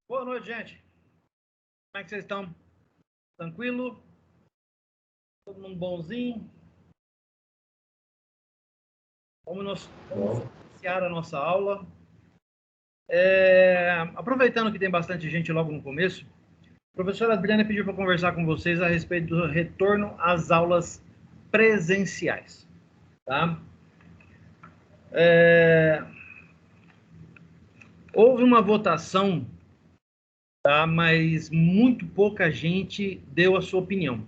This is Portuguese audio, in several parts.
Boa noite, gente. Como é que vocês estão? Tranquilo? Todo mundo bonzinho? Vamos iniciar a nossa aula. Aproveitando que tem bastante gente logo no começo, a professora Adriana pediu para conversar com vocês a respeito do retorno às aulas presenciais. Tá? Houve uma votação, tá? Mas muito pouca gente deu a sua opinião.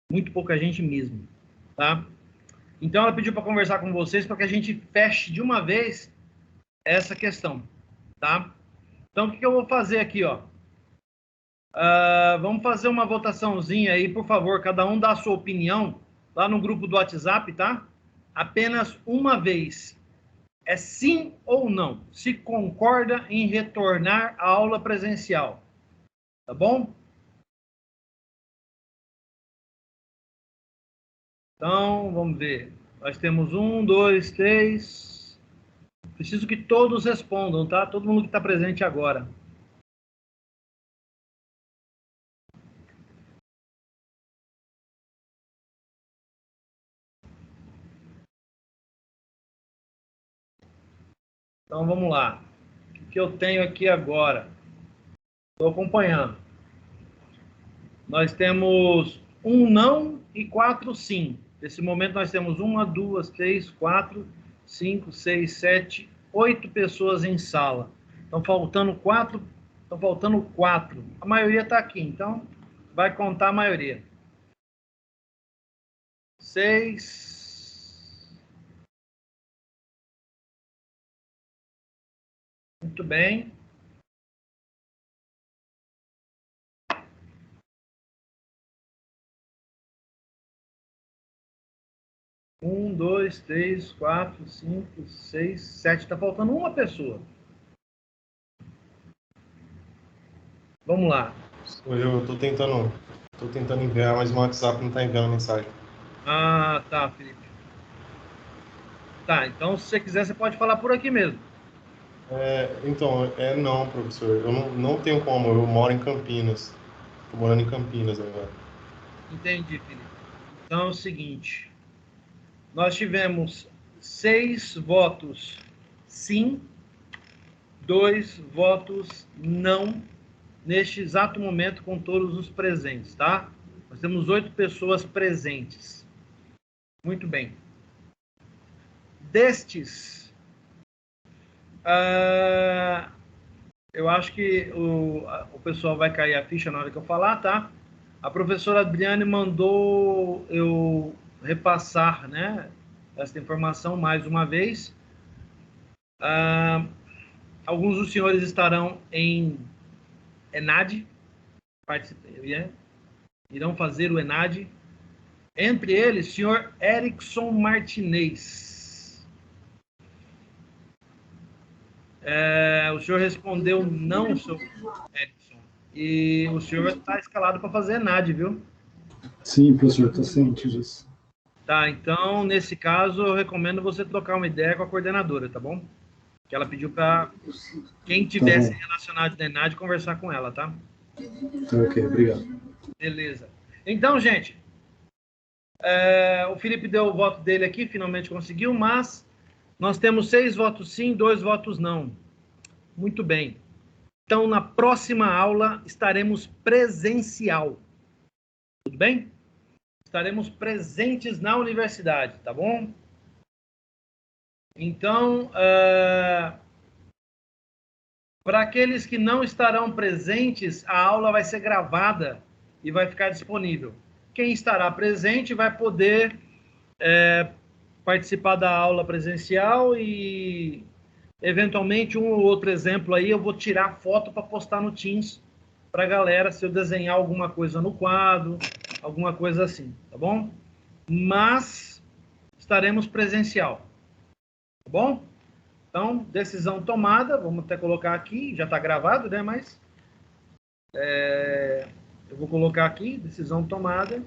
Muito pouca gente mesmo. Tá? Então, ela pediu para conversar com vocês para que a gente feche de uma vez essa questão, tá? Então, o que eu vou fazer aqui, ó? Vamos fazer uma votaçãozinha aí, por favor, cada um dá a sua opinião lá no grupo do WhatsApp, tá? Apenas uma vez. É sim ou não? Se concorda em retornar à aula presencial, tá bom? Então, vamos ver. Nós temos 1, 2, 3. Preciso que todos respondam, tá? Todo mundo que está presente agora. Então, vamos lá. O que eu tenho aqui agora? Estou acompanhando. Nós temos 1 não e 4 sim. Nesse momento, nós temos 1, 2, 3, 4, 5, 6, 7, 8 pessoas em sala. Estão faltando 4. Estão faltando 4. A maioria está aqui, então vai contar a maioria. 6. Muito bem. 1, 2, 3, 4, 5, 6, 7. Está faltando uma pessoa. Vamos lá. Eu tô tentando enviar, mas o WhatsApp não tá enviando mensagem. Ah, tá, Felipe. Tá, então se você quiser, você pode falar por aqui mesmo. Não, professor. Eu não tenho como. Eu moro em Campinas. Tô morando em Campinas agora. Entendi, Felipe. Então é o seguinte. Nós tivemos 6 votos sim, 2 votos não, neste exato momento com todos os presentes, tá? Nós temos 8 pessoas presentes. Muito bem. Destes, eu acho que o pessoal vai cair a ficha na hora que eu falar, tá? A professora Adriane mandou eu repassar, né, essa informação mais uma vez. Alguns dos senhores estarão em ENAD, irão fazer o ENAD. Entre eles, senhor Erickson Martinez. O senhor respondeu não, senhor Erickson. E o senhor está escalado para fazer ENAD, viu? Sim, professor, estou ciente disso. Tá, então, nesse caso, eu recomendo você trocar uma ideia com a coordenadora, tá bom? Que ela pediu para quem tivesse relacionado na ENAD conversar com ela, tá? Tá ok, obrigado. Beleza. Então, gente, o Felipe deu o voto dele aqui, finalmente conseguiu, mas nós temos 6 votos sim, 2 votos não. Muito bem. Então, na próxima aula, estaremos presencial. Tudo bem? Estaremos presentes na universidade, tá bom? Então, para aqueles que não estarão presentes, a aula vai ser gravada e vai ficar disponível. Quem estará presente vai poder participar da aula presencial e, eventualmente, um ou outro exemplo aí, eu vou tirar foto para postar no Teams para a galera, se eu desenhar alguma coisa no quadro, alguma coisa assim, tá bom? Mas estaremos presencial, tá bom? Então, decisão tomada, vamos até colocar aqui, já está gravado, né? Mas eu vou colocar aqui, decisão tomada.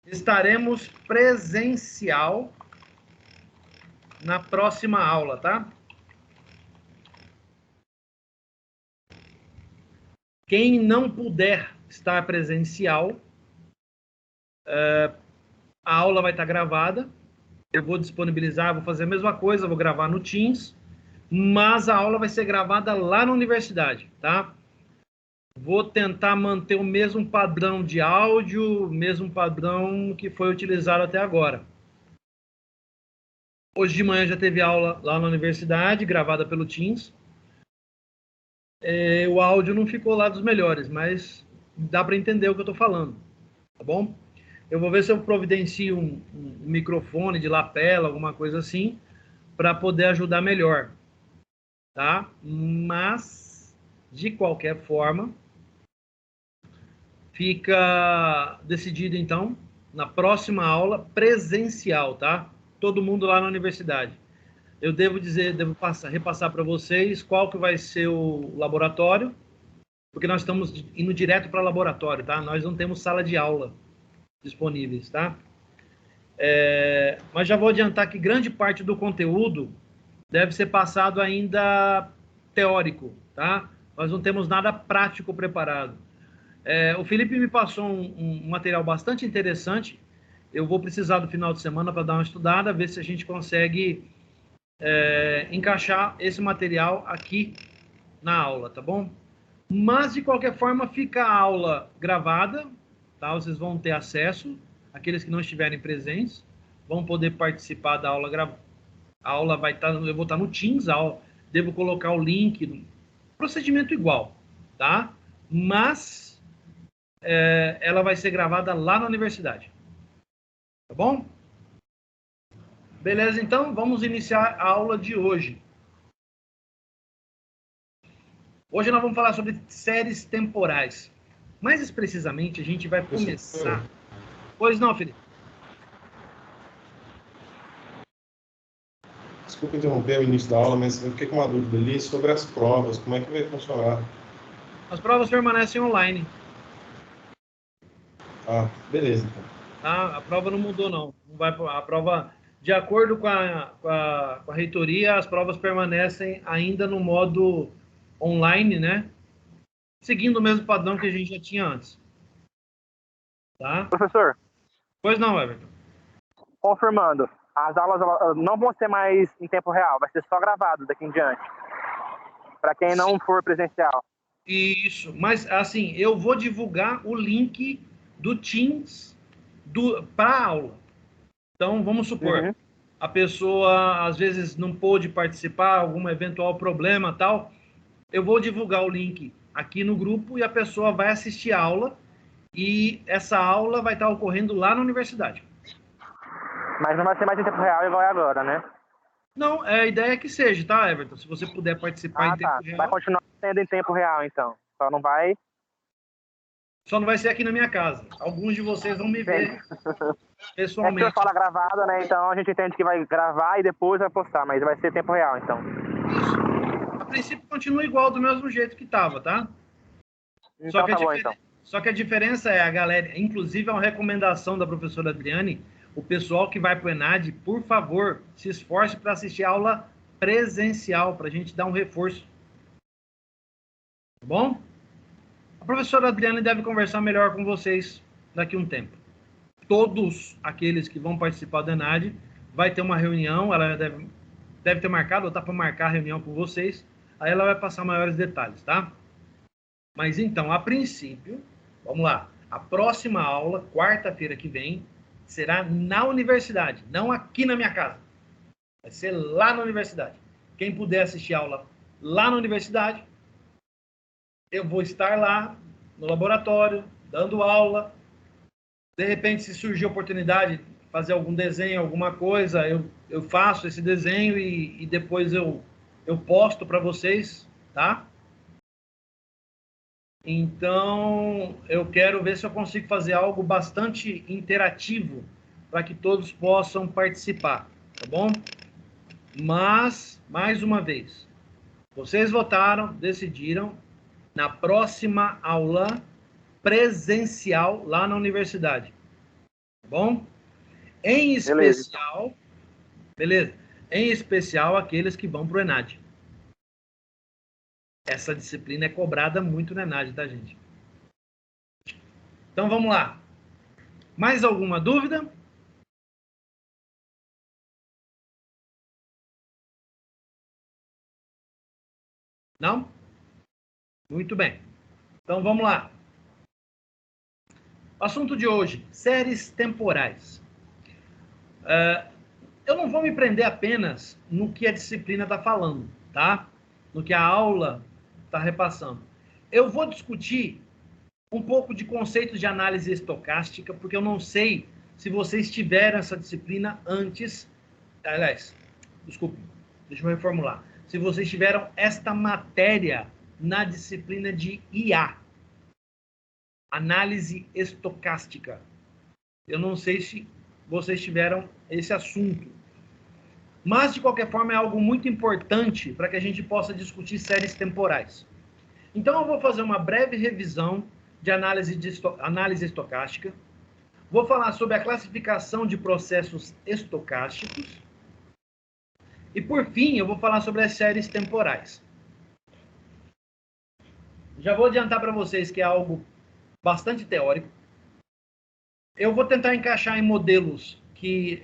Estaremos presencial na próxima aula, tá? Quem não puder estar presencial, a aula vai estar gravada. Eu vou disponibilizar, vou fazer a mesma coisa, vou gravar no Teams, mas a aula vai ser gravada lá na universidade, tá? Vou tentar manter o mesmo padrão de áudio, mesmo padrão que foi utilizado até agora. Hoje de manhã já teve aula lá na universidade, gravada pelo Teams. O áudio não ficou lá dos melhores, mas dá para entender o que eu estou falando, tá bom? Eu vou ver se eu providencio um microfone de lapela, alguma coisa assim, para poder ajudar melhor, tá? Mas, de qualquer forma, fica decidido, então, na próxima aula presencial, tá? Todo mundo lá na universidade. Eu devo repassar para vocês qual que vai ser o laboratório, porque nós estamos indo direto para o laboratório, tá? Nós não temos sala de aula disponíveis, tá? Mas já vou adiantar que grande parte do conteúdo deve ser passado ainda teórico, tá? Nós não temos nada prático preparado. O Felipe me passou um material bastante interessante. Eu vou precisar do final de semana para dar uma estudada, ver se a gente consegue encaixar esse material aqui na aula, tá bom? Mas, de qualquer forma, fica a aula gravada, tá? Vocês vão ter acesso, aqueles que não estiverem presentes, vão poder participar da aula gravada. A aula vai estar, eu vou estar no Teams, devo colocar o link, procedimento igual, tá? Mas ela vai ser gravada lá na universidade, tá bom? Beleza, então, vamos iniciar a aula de hoje. Hoje nós vamos falar sobre séries temporais. Mais precisamente, a gente vai começar... Pois não, Felipe? Desculpa interromper o início da aula, mas eu fiquei com uma dúvida ali sobre as provas, como é que vai funcionar? As provas permanecem online. Ah, beleza, então. Tá? A prova não mudou, não. A prova, de acordo com a reitoria, as provas permanecem ainda no modo online, né? Seguindo o mesmo padrão que a gente já tinha antes. Tá? Professor, Pois não, Everton. confirmando, as aulas não vão ser mais em tempo real, vai ser só gravado daqui em diante. Para quem não for presencial. Isso, mas assim, eu vou divulgar o link do Teams para a aula. Então, vamos supor, a pessoa às vezes não pôde participar, algum eventual problema tal, eu vou divulgar o link aqui no grupo e a pessoa vai assistir a aula e essa aula vai estar ocorrendo lá na universidade. Mas não vai ser mais em tempo real igual é agora, né? Não, a ideia é que seja, tá, Everton? Se você puder participar em tempo real... Vai continuar sendo em tempo real, então. Só não vai ser aqui na minha casa. Alguns de vocês vão me ver pessoalmente. É que o senhor fala gravada, né? Então a gente entende que vai gravar e depois vai postar, mas vai ser tempo real, então. Isso. A princípio continua igual, do mesmo jeito que estava, tá? Então tá bom, então. Só que a diferença é a galera, inclusive é uma recomendação da professora Adriane, o pessoal que vai para o ENAD, por favor, se esforce para assistir a aula presencial, para a gente dar um reforço. Tá bom? A professora Adriane deve conversar melhor com vocês daqui a um tempo. Todos aqueles que vão participar do ENAD vai ter uma reunião, ela deve ter marcado, ou está para marcar a reunião com vocês, aí ela vai passar maiores detalhes, tá? Mas então, a princípio, vamos lá, a próxima aula, quarta-feira que vem, será na universidade, não aqui na minha casa. Vai ser lá na universidade. Quem puder assistir a aula lá na universidade, eu vou estar lá no laboratório, dando aula. De repente, se surgir a oportunidade de fazer algum desenho, alguma coisa, eu faço esse desenho e depois eu posto para vocês, tá? Então, eu quero ver se eu consigo fazer algo bastante interativo para que todos possam participar, tá bom? Mas, mais uma vez, vocês votaram, decidiram, na próxima aula presencial lá na universidade, tá bom? Em especial, beleza? Em especial aqueles que vão para o ENAD. essa disciplina é cobrada muito na ENAD, tá, gente? Então, vamos lá. Mais alguma dúvida? Não? Muito bem. Então, vamos lá. O assunto de hoje, séries temporais. Eu não vou me prender apenas no que a disciplina está falando, tá? No que a aula está repassando. Eu vou discutir um pouco de conceitos de análise estocástica, porque eu não sei se vocês tiveram essa disciplina antes. Aliás, desculpe, deixa eu reformular. Se vocês tiveram esta matéria na disciplina de IA, análise estocástica. Eu não sei se vocês tiveram esse assunto. Mas, de qualquer forma, é algo muito importante para que a gente possa discutir séries temporais. Então, eu vou fazer uma breve revisão de análise estocástica. Vou falar sobre a classificação de processos estocásticos. E, por fim, eu vou falar sobre as séries temporais. Já vou adiantar para vocês que é algo bastante teórico. Eu vou tentar encaixar em modelos que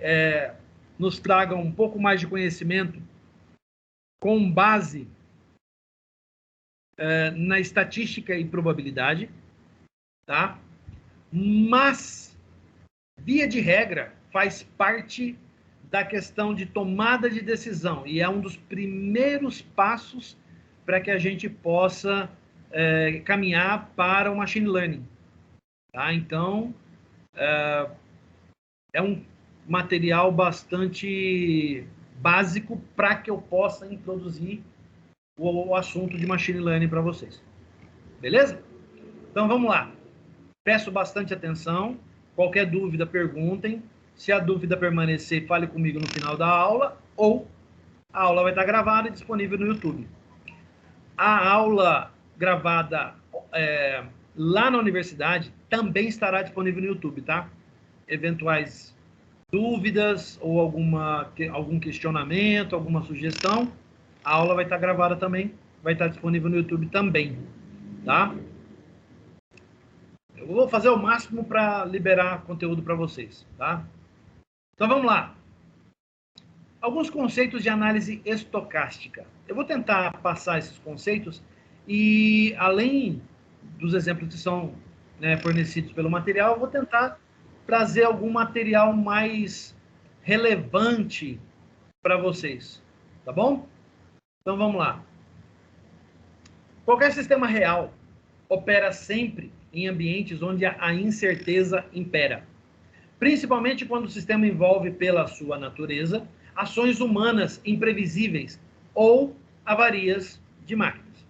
nos tragam um pouco mais de conhecimento com base na estatística e probabilidade, tá? Mas, via de regra, faz parte da questão de tomada de decisão e é um dos primeiros passos para que a gente possa caminhar para o machine learning, tá? Então, é um material bastante básico para que eu possa introduzir o assunto de machine learning para vocês. Beleza? Então, vamos lá. Peço bastante atenção. Qualquer dúvida, perguntem. Se a dúvida permanecer, fale comigo no final da aula, ou a aula vai estar gravada e disponível no YouTube. A aula gravada lá na universidade também estará disponível no YouTube, tá? Eventuais dúvidas ou algum questionamento, alguma sugestão, a aula vai estar gravada também, vai estar disponível no YouTube também, tá? Eu vou fazer o máximo para liberar conteúdo para vocês, tá? Então vamos lá. Alguns conceitos de análise estocástica. Eu vou tentar passar esses conceitos e, além dos exemplos que são fornecidos pelo material, eu vou tentar trazer algum material mais relevante para vocês, tá bom? Então vamos lá. Qualquer sistema real opera sempre em ambientes onde a incerteza impera, principalmente quando o sistema envolve, pela sua natureza, ações humanas imprevisíveis ou avarias de máquinas.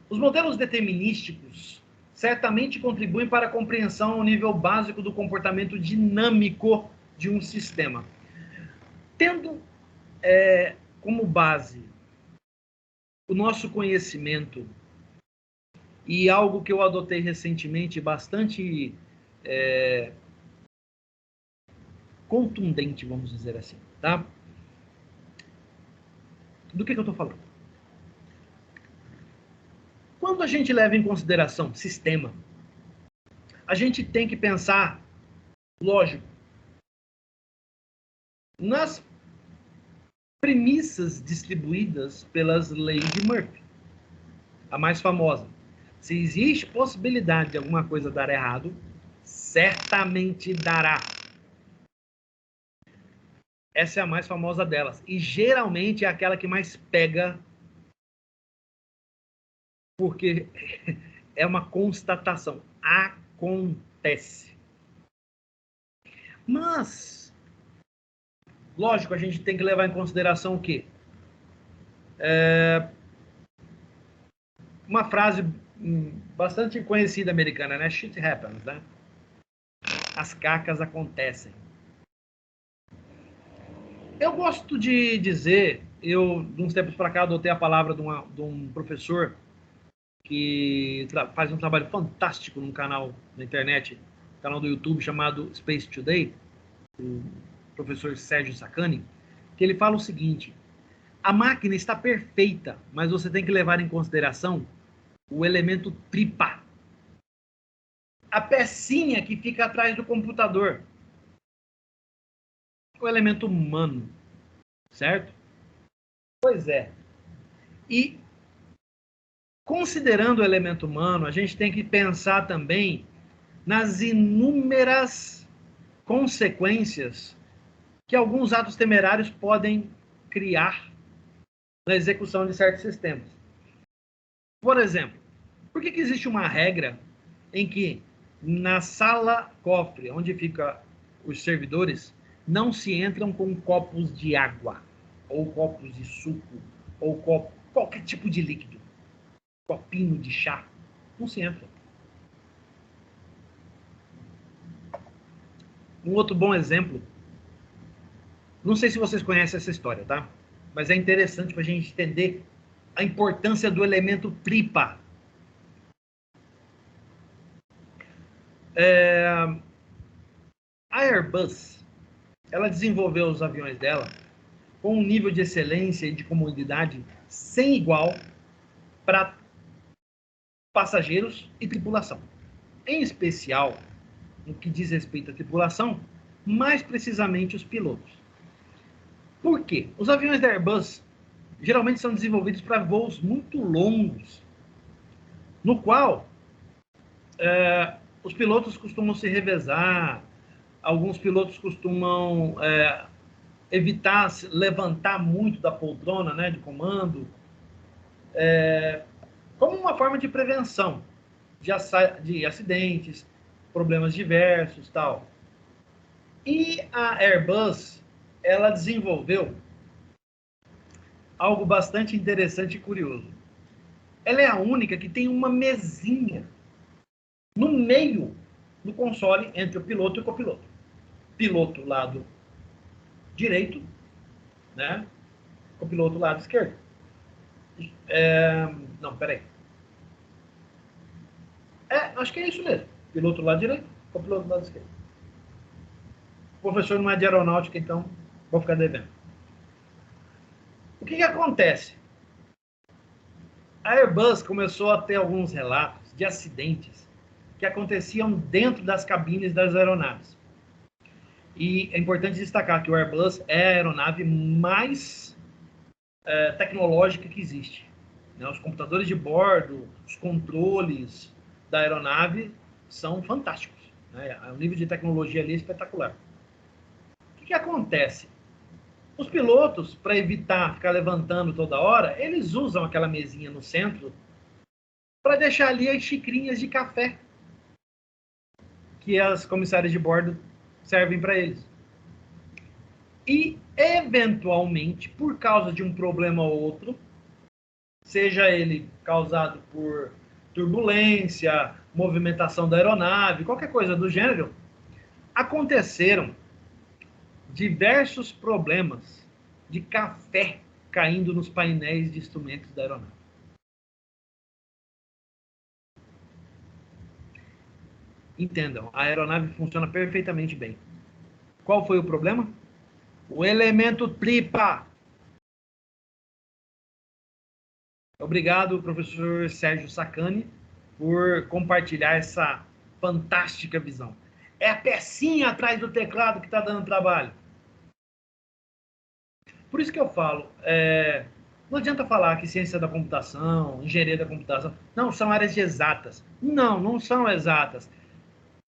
Os modelos determinísticos certamente contribuem para a compreensão ao nível básico do comportamento dinâmico de um sistema. Tendo como base o nosso conhecimento e algo que eu adotei recentemente bastante contundente, vamos dizer assim, tá? Do que eu estou falando? Quando a gente leva em consideração sistema, a gente tem que pensar, lógico, nas premissas distribuídas pelas leis de Murphy. A mais famosa. Se existe possibilidade de alguma coisa dar errado, certamente dará. Essa é a mais famosa delas. E geralmente é aquela que mais pega, porque é uma constatação. Acontece. Mas, lógico, a gente tem que levar em consideração o quê? Uma frase bastante conhecida americana, né? Shit happens, né? As cacas acontecem. Eu gosto de dizer, de uns tempos para cá, adotei a palavra de um professor que faz um trabalho fantástico no canal na internet, canal do YouTube chamado Space Today, o professor Sérgio Sacani, que ele fala o seguinte: A máquina está perfeita, mas você tem que levar em consideração o elemento tripa. A pecinha que fica atrás do computador. O elemento humano. Certo? Pois é. E, considerando o elemento humano, a gente tem que pensar também nas inúmeras consequências que alguns atos temerários podem criar na execução de certos sistemas. Por exemplo, por que existe uma regra em que na sala cofre, onde ficam os servidores, não se entram com copos de água, ou copos de suco, ou qualquer tipo de líquido, copinho de chá, não se entra. Um outro bom exemplo, não sei se vocês conhecem essa história, tá? Mas é interessante para a gente entender a importância do elemento tripa. A Airbus, ela desenvolveu os aviões dela com um nível de excelência e de comodidade sem igual para passageiros e tripulação. Em especial, no que diz respeito à tripulação, mais precisamente os pilotos. Por quê? Os aviões da Airbus geralmente são desenvolvidos para voos muito longos, no qual os pilotos costumam se revezar, alguns pilotos costumam evitar levantar muito da poltrona, né, de comando, como uma forma de prevenção de acidentes, problemas diversos, tal. E a Airbus, ela desenvolveu algo bastante interessante e curioso. Ela é a única que tem uma mesinha no meio do console entre o piloto e o copiloto. Piloto lado direito, né? Copiloto lado esquerdo. Não, peraí. Acho que é isso mesmo. Piloto lado direito, copiloto lado esquerdo. O professor não é de aeronáutica, então vou ficar devendo. O que acontece? A Airbus começou a ter alguns relatos de acidentes que aconteciam dentro das cabines das aeronaves. E é importante destacar que o Airbus é a aeronave mais tecnológica que existe. Né? Os computadores de bordo, os controles da aeronave são fantásticos. Né? O nível de tecnologia ali é espetacular. O que acontece? Os pilotos, para evitar ficar levantando toda hora, eles usam aquela mesinha no centro para deixar ali as xicrinhas de café que as comissárias de bordo servem para eles. E, eventualmente, por causa de um problema ou outro, seja ele causado por turbulência, movimentação da aeronave, qualquer coisa do gênero, aconteceram diversos problemas de café caindo nos painéis de instrumentos da aeronave. Entendam, a aeronave funciona perfeitamente bem. Qual foi o problema? O elemento tripa. Obrigado, professor Sérgio Sacani, por compartilhar essa fantástica visão. É a pecinha atrás do teclado que está dando trabalho. Por isso que eu falo, não adianta falar que ciência da computação, engenharia da computação, não, são áreas de exatas. Não, não são exatas.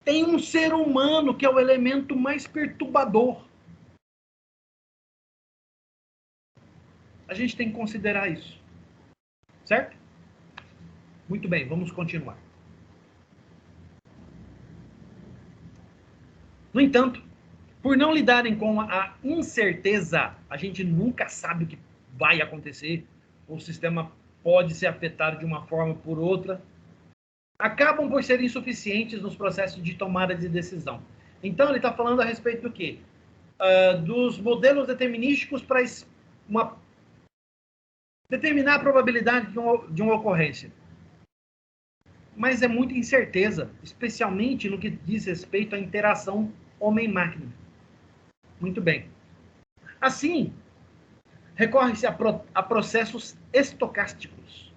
Tem um ser humano que é o elemento mais perturbador. A gente tem que considerar isso. Certo? Muito bem, vamos continuar. No entanto, por não lidarem com a incerteza, a gente nunca sabe o que vai acontecer, o sistema pode ser afetado de uma forma ou por outra, acabam por ser insuficientes nos processos de tomada de decisão. Então, ele está falando a respeito do quê? Dos modelos determinísticos para determinar a probabilidade de uma ocorrência. Mas é muita incerteza, especialmente no que diz respeito à interação homem-máquina. Muito bem. Assim, recorre-se a processos estocásticos,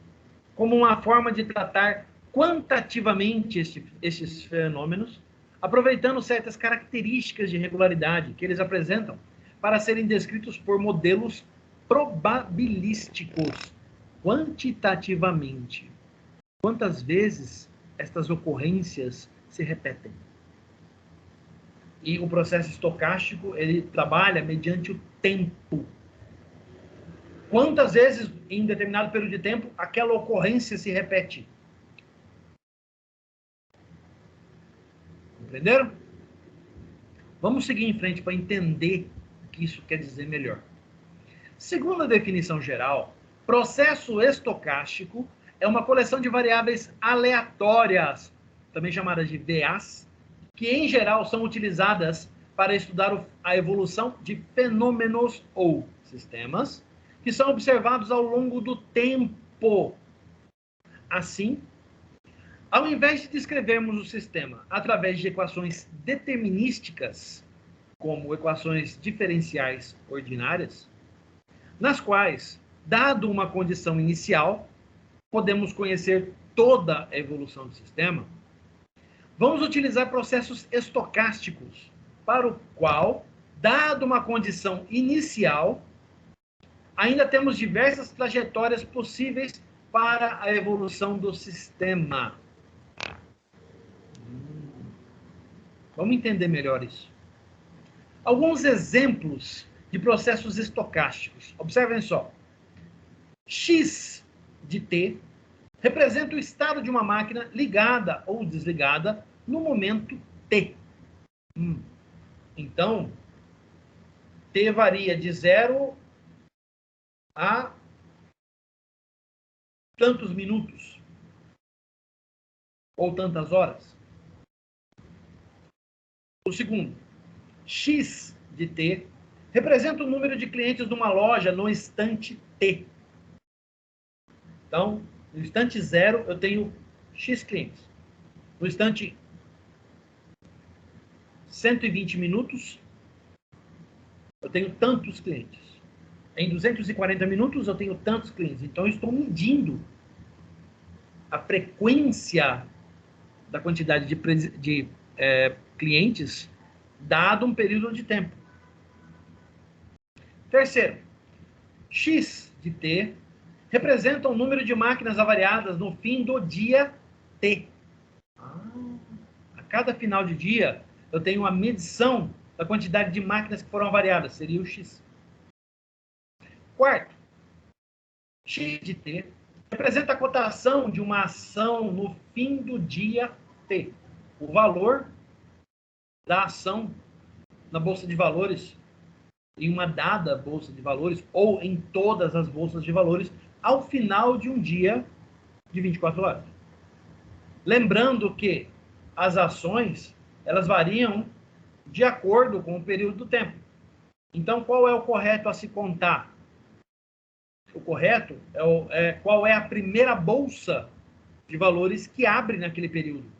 como uma forma de tratar quantitativamente estes fenômenos, aproveitando certas características de regularidade que eles apresentam para serem descritos por modelos probabilísticos, quantitativamente. Quantas vezes estas ocorrências se repetem? E o processo estocástico, ele trabalha mediante o tempo. Quantas vezes, em determinado período de tempo, aquela ocorrência se repete? Entenderam? Vamos seguir em frente para entender o que isso quer dizer melhor. Segundo a definição geral, processo estocástico é uma coleção de variáveis aleatórias, também chamadas de VAs, que em geral são utilizadas para estudar a evolução de fenômenos ou sistemas que são observados ao longo do tempo. Assim, ao invés de descrevermos o sistema através de equações determinísticas, como equações diferenciais ordinárias, nas quais, dado uma condição inicial, podemos conhecer toda a evolução do sistema, vamos utilizar processos estocásticos, para o qual, dado uma condição inicial, ainda temos diversas trajetórias possíveis para a evolução do sistema. Vamos entender melhor isso. Alguns exemplos de processos estocásticos. Observem só. X de t representa o estado de uma máquina ligada ou desligada no momento t. Então, t varia de 0 a tantos minutos ou tantas horas. O segundo, X de t representa o número de clientes de uma loja no instante t. Então, no instante 0, eu tenho X clientes. No instante 120 minutos, eu tenho tantos clientes. Em 240 minutos, eu tenho tantos clientes. Então, eu estou medindo a frequência da quantidade de clientes dado um período de tempo. Terceiro, X de t representa o número de máquinas avariadas no fim do dia t. A cada final de dia, eu tenho uma medição da quantidade de máquinas que foram avariadas, seria o X. Quarto, X de t representa a cotação de uma ação no fim do dia t. O valor da ação na Bolsa de Valores, em uma dada Bolsa de Valores, ou em todas as Bolsas de Valores, ao final de um dia de 24 horas. Lembrando que as ações, elas variam de acordo com o período do tempo. Então, qual é o correto a se contar? O correto é qual é a primeira Bolsa de Valores que abre naquele período.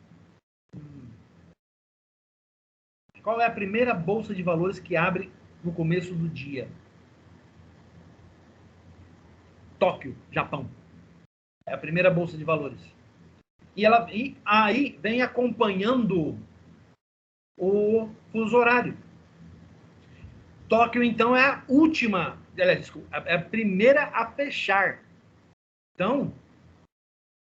Qual é a primeira Bolsa de Valores que abre no começo do dia? Tóquio, Japão. É a primeira Bolsa de Valores. E aí vem acompanhando o fuso horário. Tóquio, então, é a última, desculpa, é a primeira a fechar. Então,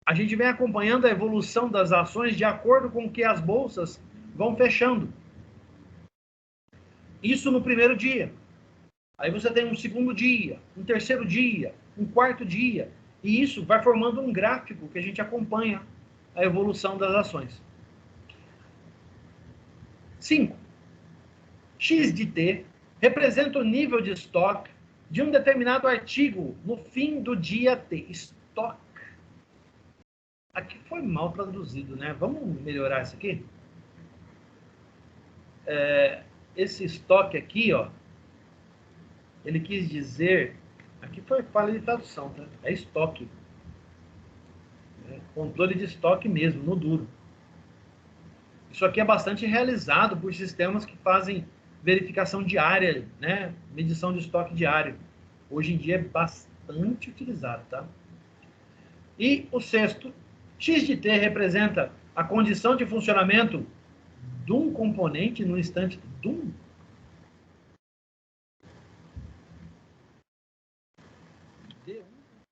a gente vem acompanhando a evolução das ações de acordo com que as bolsas vão fechando. Isso no primeiro dia. Aí você tem um segundo dia, um terceiro dia, um quarto dia. E isso vai formando um gráfico que a gente acompanha a evolução das ações. 5. X de t representa o nível de estoque de um determinado artigo no fim do dia t. Estoque. Aqui foi mal traduzido, né? Vamos melhorar isso aqui? Esse estoque aqui, ó, ele quis dizer... Aqui foi falha de tradução, tá? É estoque. Controle de estoque mesmo, no duro. Isso aqui é bastante realizado por sistemas que fazem verificação diária, né? Medição de estoque diário. Hoje em dia é bastante utilizado, tá? E o sexto, x de t representa a condição de funcionamento de um componente no instante de um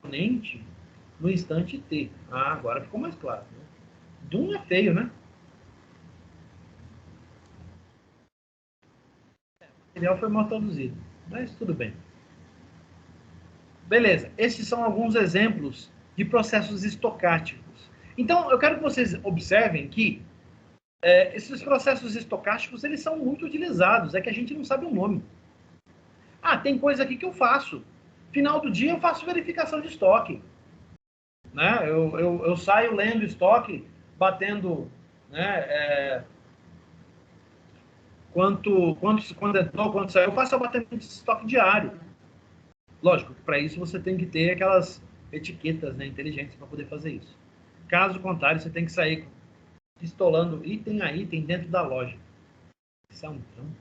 componente no instante t. Ah, agora ficou mais claro. Né? Dum é feio, né? O material foi mal traduzido, mas tudo bem. Beleza, esses são alguns exemplos de processos estocásticos. Então, eu quero que vocês observem que esses processos estocásticos, eles são muito utilizados, é que a gente não sabe o nome. Ah, tem coisa aqui que eu faço. Final do dia eu faço verificação de estoque. Né? Eu saio lendo estoque, batendo, né, quando entrou, quando saiu, eu faço abatimento de estoque diário. Lógico, para isso você tem que ter aquelas etiquetas, né, inteligentes para poder fazer isso. Caso contrário, você tem que sair pistolando item a item dentro da loja. Isso é um trampo.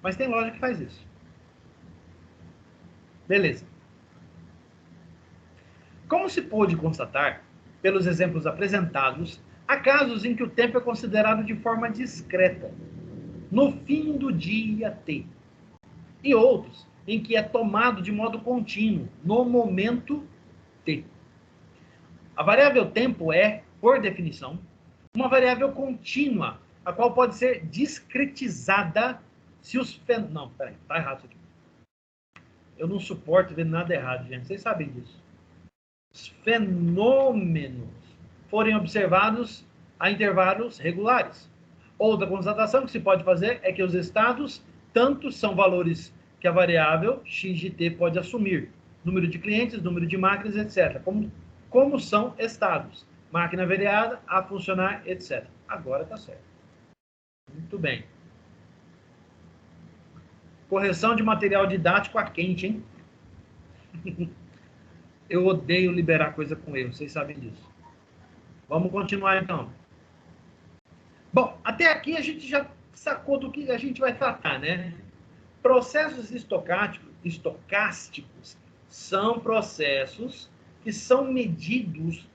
Mas tem loja que faz isso. Beleza. Como se pôde constatar, pelos exemplos apresentados, há casos em que o tempo é considerado de forma discreta, no fim do dia T, e outros em que é tomado de modo contínuo, no momento T. A variável tempo é, por definição, uma variável contínua, a qual pode ser discretizada se os fenômenos... Não, peraí, tá errado isso aqui. Eu não suporto ver nada errado, gente. Vocês sabem disso. Os fenômenos forem observados a intervalos regulares. Outra constatação que se pode fazer é que os estados tanto são valores que a variável x de t pode assumir. Número de clientes, número de máquinas, etc. Como são estados. Máquina variada, a funcionar, etc. Agora está certo. Muito bem. Correção de material didático a quente, hein? Eu odeio liberar coisa com erro, vocês sabem disso. Vamos continuar então. Bom, até aqui a gente já sacou do que a gente vai tratar, né? Processos estocásticos são processos que são medidos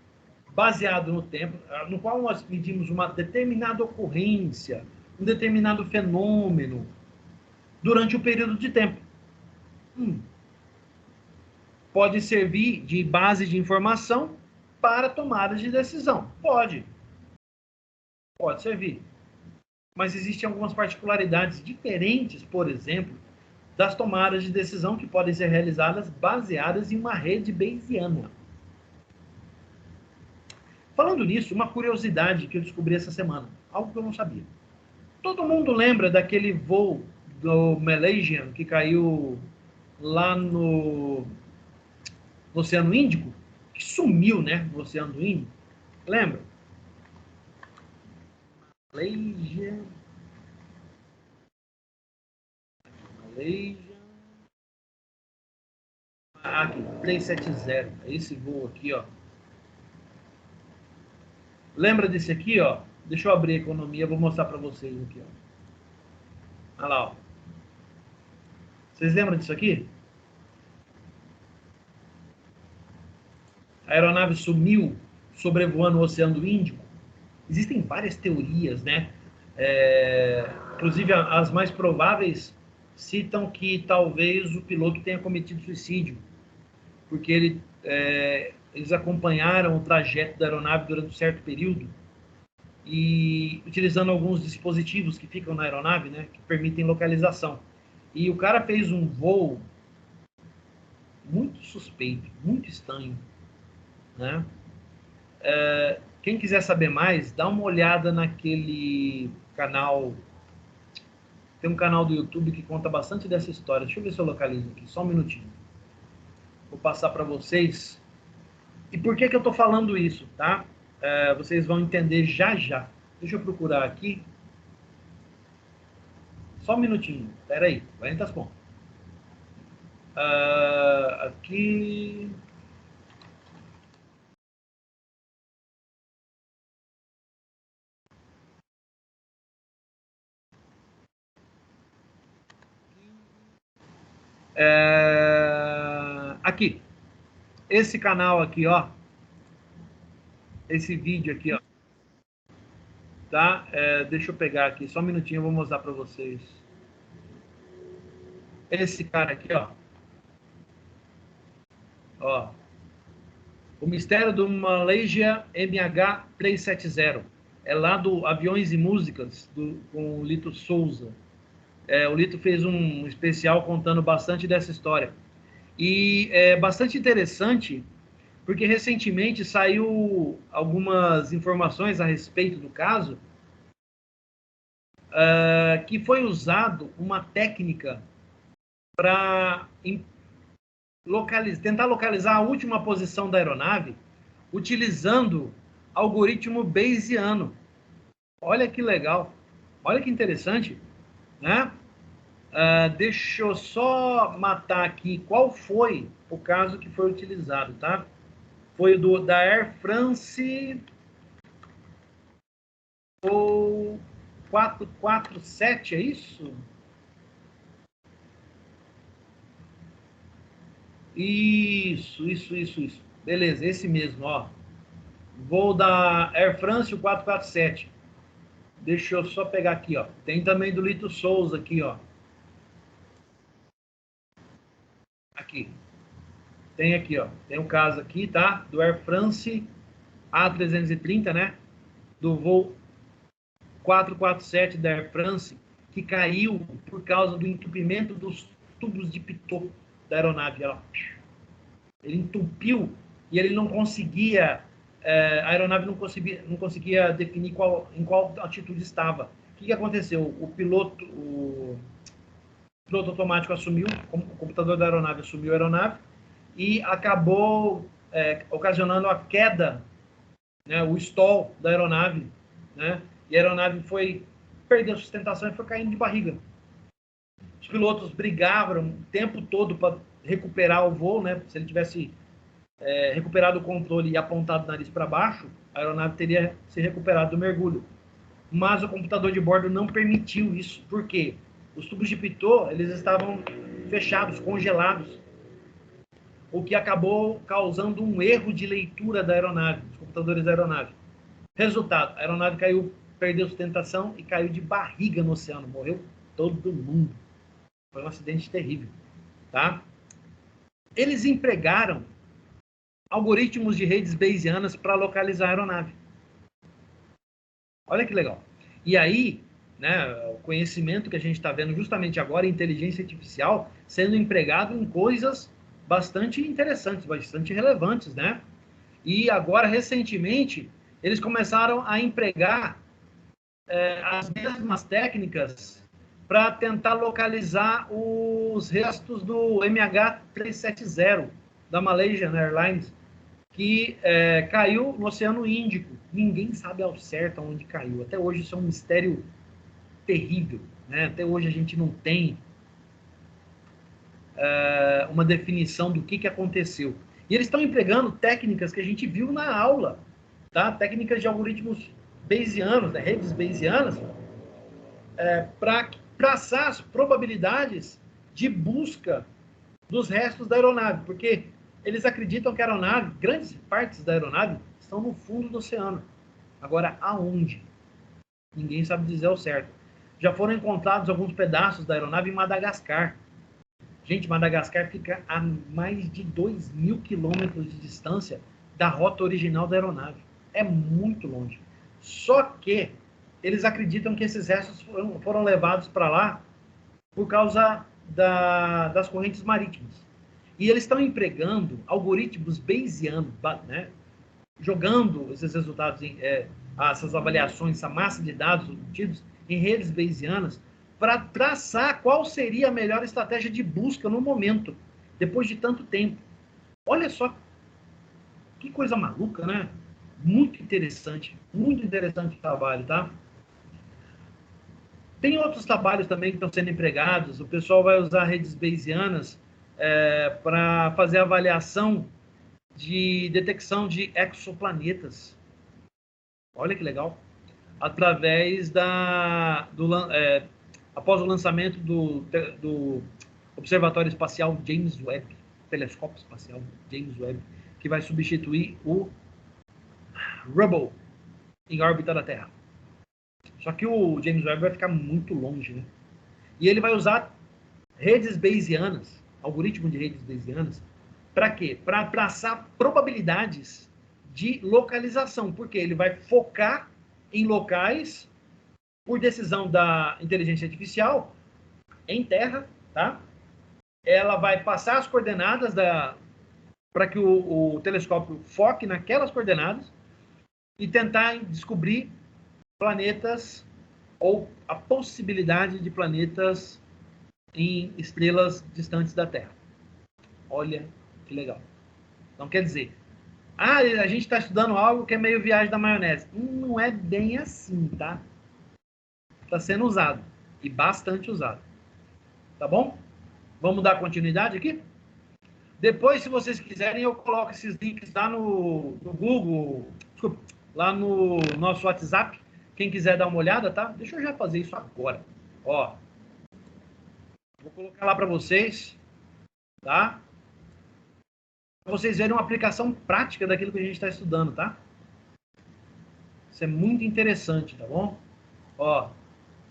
baseado no tempo, no qual nós medimos uma determinada ocorrência, um determinado fenômeno durante um período de tempo. Pode servir de base de informação para tomadas de decisão. Pode servir. Mas existem algumas particularidades diferentes, por exemplo, das tomadas de decisão que podem ser realizadas baseadas em uma rede bayesiana. Falando nisso, uma curiosidade que eu descobri essa semana, algo que eu não sabia. Todo mundo lembra daquele voo do Malaysian que caiu lá no Oceano Índico? Que sumiu, né, no Oceano Índico? Lembra? Malaysian. Aqui, 370. É esse voo aqui, ó. Lembra desse aqui, ó? Deixa eu abrir a economia, vou mostrar para vocês aqui, ó. Olha lá, ó. Vocês lembram disso aqui? A aeronave sumiu sobrevoando o Oceano Índico. Existem várias teorias, né? Inclusive, as mais prováveis citam que talvez o piloto tenha cometido suicídio, porque eles acompanharam o trajeto da aeronave durante um certo período e utilizando alguns dispositivos que ficam na aeronave, né, que permitem localização. E o cara fez um voo muito suspeito, muito estranho, né? Quem quiser saber mais, dá uma olhada naquele canal. Tem um canal do YouTube que conta bastante dessa história. Deixa eu ver se eu localizo aqui, só um minutinho. Vou passar para vocês. E por que eu estou falando isso, tá? Vocês vão entender já já. Deixa eu procurar aqui. Só um minutinho. Espera aí, 40 pontos. Aqui... Aqui. Esse canal aqui, ó. Esse vídeo aqui, ó. Tá? Deixa eu pegar aqui. Só um minutinho, eu vou mostrar para vocês. Esse cara aqui, ó. Ó. O Mistério do Malaysia MH370. É lá do Aviões e Músicas, com o Lito Souza. O Lito fez um especial contando bastante dessa história. E é bastante interessante, porque recentemente saiu algumas informações a respeito do caso, que foi usado uma técnica para tentar localizar a última posição da aeronave, utilizando algoritmo bayesiano. Olha que legal, olha que interessante, né? Deixa eu só matar aqui qual foi o caso que foi utilizado, tá? Foi da Air France ou 447, é isso? Isso. Beleza, esse mesmo, ó. Voo da Air France, o 447. Deixa eu só pegar aqui, ó. Tem também do Lito Souza aqui, ó. Aqui. Tem aqui, ó. Tem um caso aqui, tá? Do Air France A330, né? Do voo 447 da Air France, que caiu por causa do entupimento dos tubos de pitot da aeronave. Ele entupiu e ele não conseguia, a aeronave não conseguia definir em qual altitude estava. O que aconteceu? O piloto automático assumiu, o computador da aeronave assumiu a aeronave e acabou ocasionando a queda, né, o stall da aeronave, né, e a aeronave perdeu a sustentação e foi caindo de barriga. Os pilotos brigavam o tempo todo para recuperar o voo, né? Se ele tivesse recuperado o controle e apontado o nariz para baixo, a aeronave teria se recuperado do mergulho. Mas o computador de bordo não permitiu isso. Por quê? Os tubos de pitot, eles estavam fechados, congelados, o que acabou causando um erro de leitura da aeronave, dos computadores da aeronave. Resultado, a aeronave perdeu sustentação e caiu de barriga no oceano. Morreu todo mundo. Foi um acidente terrível, tá? Eles empregaram algoritmos de redes bayesianas para localizar a aeronave. Olha que legal. E aí, né, o conhecimento que a gente está vendo justamente agora, inteligência artificial, sendo empregado em coisas bastante interessantes, bastante relevantes, né? E agora, recentemente, eles começaram a empregar as mesmas técnicas para tentar localizar os restos do MH370 da Malaysian Airlines, que caiu no Oceano Índico. Ninguém sabe ao certo onde caiu. Até hoje isso é um mistério terrível, né? Até hoje a gente não tem uma definição do que aconteceu. E eles estão empregando técnicas que a gente viu na aula, tá? Técnicas de algoritmos bayesianos, né? Redes bayesianas, para traçar as probabilidades de busca dos restos da aeronave, porque eles acreditam que a aeronave, grandes partes da aeronave, estão no fundo do oceano. Agora, aonde? Ninguém sabe dizer ao certo. Já foram encontrados alguns pedaços da aeronave em Madagascar. Gente, Madagascar fica a mais de 2.000 quilômetros de distância da rota original da aeronave. É muito longe. Só que eles acreditam que esses restos foram levados para lá por causa das correntes marítimas. E eles estão empregando algoritmos bayesianos, né? Jogando esses resultados, essas avaliações, essa massa de dados obtidos em redes bayesianas, para traçar qual seria a melhor estratégia de busca no momento, depois de tanto tempo. Olha só que coisa maluca, né? Muito interessante o trabalho, tá? Tem outros trabalhos também que estão sendo empregados. O pessoal vai usar redes bayesianas para fazer avaliação de detecção de exoplanetas. Olha que legal. Através após o lançamento do Observatório Espacial James Webb, Telescópio Espacial James Webb, que vai substituir o Hubble em órbita da Terra. Só que o James Webb vai ficar muito longe, né? E ele vai usar redes bayesianas, algoritmo de redes bayesianas, para quê? Para traçar probabilidades de localização, porque ele vai focar em locais, por decisão da inteligência artificial, em terra, tá? Ela vai passar as coordenadas para que o telescópio foque naquelas coordenadas e tentar descobrir planetas ou a possibilidade de planetas em estrelas distantes da Terra. Olha que legal. Então quer dizer, a gente está estudando algo que é meio viagem da maionese. Não é bem assim, tá? Está sendo usado e bastante usado. Tá bom? Vamos dar continuidade aqui? Depois, se vocês quiserem, eu coloco esses links lá no Google, desculpa, lá no nosso WhatsApp. Quem quiser dar uma olhada, tá? Deixa eu já fazer isso agora. Ó, vou colocar lá para vocês, tá? Para vocês verem uma aplicação prática daquilo que a gente está estudando, tá? Isso é muito interessante, tá bom? Ó,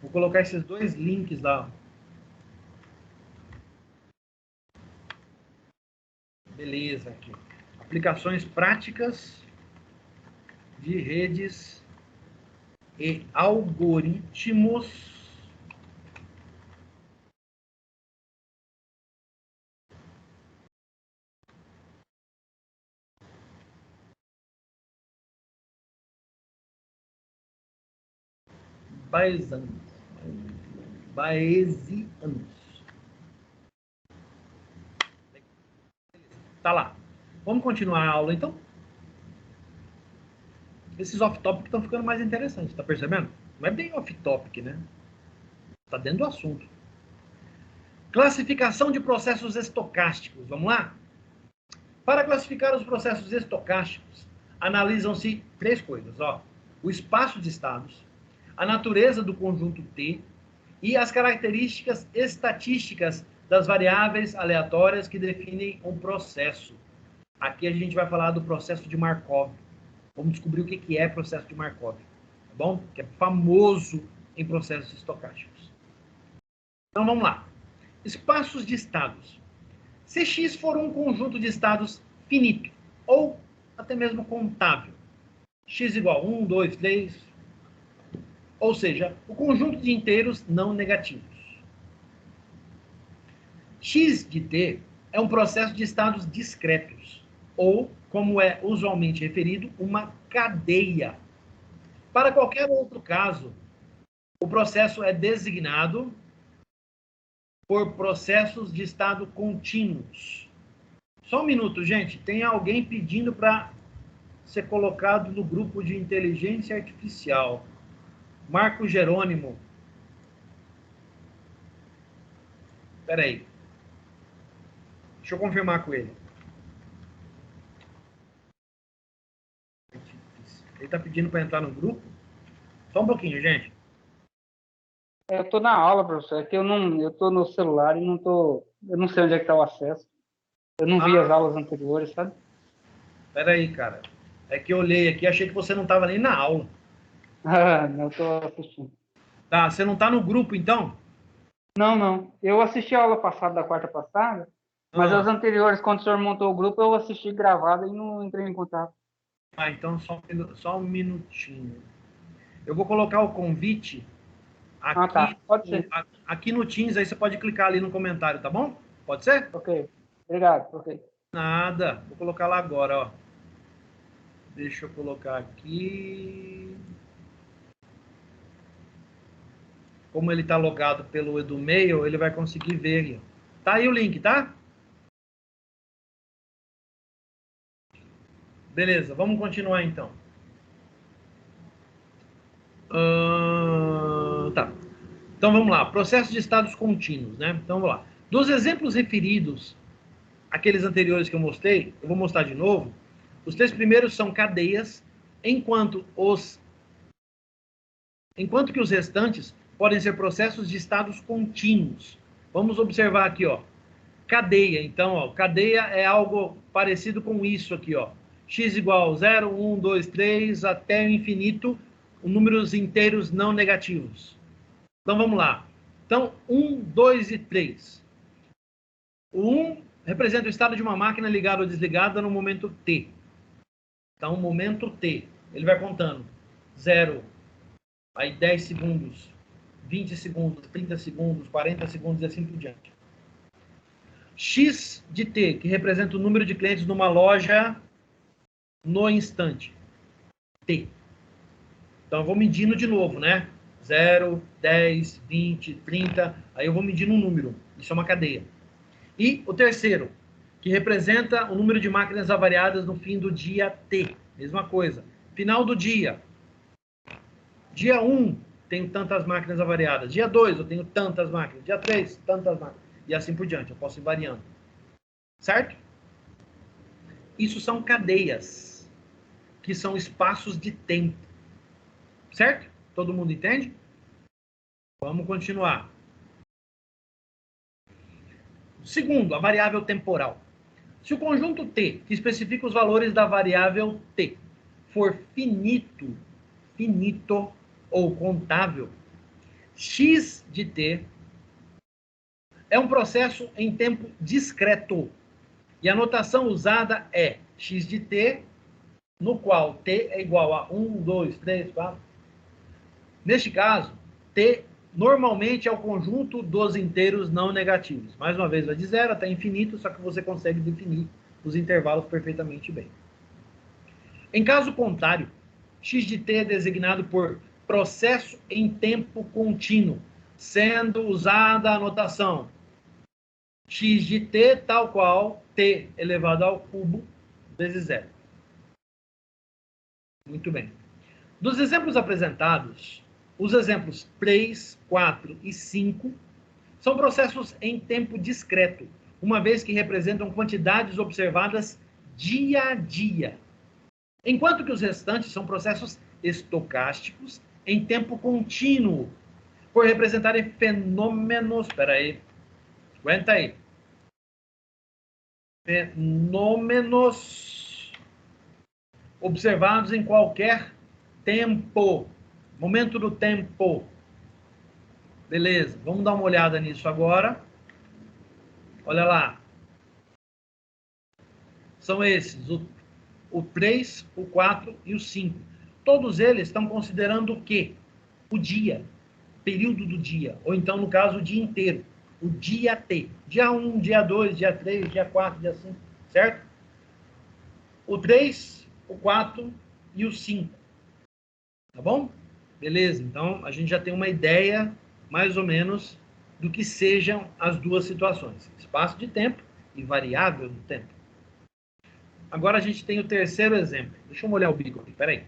vou colocar esses dois links lá. Beleza, aqui. Aplicações práticas de redes e algoritmos bayesianos. Tá lá. Vamos continuar a aula, então? Esses off-topic estão ficando mais interessantes, tá percebendo? Não é bem off-topic, né? Tá dentro do assunto. Classificação de processos estocásticos. Vamos lá? Para classificar os processos estocásticos, analisam-se três coisas. Ó. O espaço de estados, a natureza do conjunto T e as características estatísticas das variáveis aleatórias que definem um processo. Aqui a gente vai falar do processo de Markov. Vamos descobrir o que é processo de Markov, tá bom? Que é famoso em processos estocásticos. Então vamos lá. Espaços de estados. Se X for um conjunto de estados finito, ou até mesmo contável, X igual 1, 2, 3, ou seja, o conjunto de inteiros não negativos. X de T é um processo de estados discretos, ou, como é usualmente referido, uma cadeia. Para qualquer outro caso, o processo é designado por processos de estado contínuos. Só um minuto, gente. Tem alguém pedindo para ser colocado no grupo de inteligência artificial. Marco Jerônimo. Espera aí. Deixa eu confirmar com ele. Ele está pedindo para entrar no grupo. Só um pouquinho, gente. Eu estou na aula, professor. É que eu estou no celular e eu não sei onde é que está o acesso. Eu não vi as aulas anteriores, sabe? Espera aí, cara. É que eu olhei aqui, achei que você não estava nem na aula. Ah, não, estou assistindo. Tá, você não está no grupo, então? Não. Eu assisti a aula passada, da quarta passada, mas as anteriores, quando o senhor montou o grupo, eu assisti gravada e não entrei em contato. Ah, então só um minutinho. Eu vou colocar o convite aqui, tá. Pode ser. Aqui no Teams, aí você pode clicar ali no comentário, tá bom? Pode ser? Ok. Obrigado. Ok. Nada. Vou colocar lá agora, ó. Deixa eu colocar aqui. Como ele está logado pelo EduMail, ele vai conseguir ver aí. Tá aí o link, tá? Beleza, vamos continuar então. Tá. Então vamos lá. Processo de estados contínuos, né? Então vamos lá. Dos exemplos referidos, aqueles anteriores que eu mostrei, eu vou mostrar de novo. Os três primeiros são cadeias, enquanto que os restantes podem ser processos de estados contínuos. Vamos observar aqui, ó. cadeia. Então, ó, cadeia é algo parecido com isso aqui, ó. X igual 0, 1, 2, 3, até o infinito, números inteiros não negativos. Então, vamos lá. Então, 1, 2 e 3. O 1 representa o estado de uma máquina ligada ou desligada no momento T. Então, momento T. Ele vai contando. 0, aí 10 segundos, 20 segundos, 30 segundos, 40 segundos e assim por diante. X de T, que representa o número de clientes numa loja no instante. T. Então, eu vou medindo de novo, né? 0, 10, 20, 30. Aí eu vou medindo um número. Isso é uma cadeia. E o terceiro, que representa o número de máquinas avariadas no fim do dia T. Mesma coisa. Final do dia. Dia 1, tenho tantas máquinas avariadas. Dia 2, eu tenho tantas máquinas. Dia 3, tantas máquinas. E assim por diante. Eu posso ir variando. Certo? Isso são cadeias, que são espaços de tempo. Certo? Todo mundo entende? Vamos continuar. Segundo, a variável temporal. Se o conjunto T, que especifica os valores da variável T, for finito ou contável, X de T é um processo em tempo discreto. E a notação usada é X de T, no qual T é igual a 1, 2, 3, 4. Neste caso, T normalmente é o conjunto dos inteiros não negativos. Mais uma vez, vai de 0 até infinito, só que você consegue definir os intervalos perfeitamente bem. Em caso contrário, X de T é designado por processo em tempo contínuo, sendo usada a notação X de T tal qual T elevado ao cubo vezes 0. Muito bem. Dos exemplos apresentados, os exemplos 3, 4 e 5 são processos em tempo discreto, uma vez que representam quantidades observadas dia a dia, enquanto que os restantes são processos estocásticos em tempo contínuo, por representarem fenômenos... Espera aí. Aguenta aí. Fenômenos observados em qualquer tempo. Momento do tempo. Beleza, vamos dar uma olhada nisso agora. Olha lá. São esses, o 3, o 4 e o 5. Todos eles estão considerando o quê? O dia, período do dia. Ou então, no caso, o dia inteiro. O dia T. Dia 1, dia 2, dia 3, dia 4, dia 5. Certo? O 3, o 4 e o 5. Tá bom? Beleza, então a gente já tem uma ideia, mais ou menos, do que sejam as duas situações. Espaço de tempo e variável do tempo. Agora a gente tem o terceiro exemplo. Deixa eu molhar o bico aqui, peraí.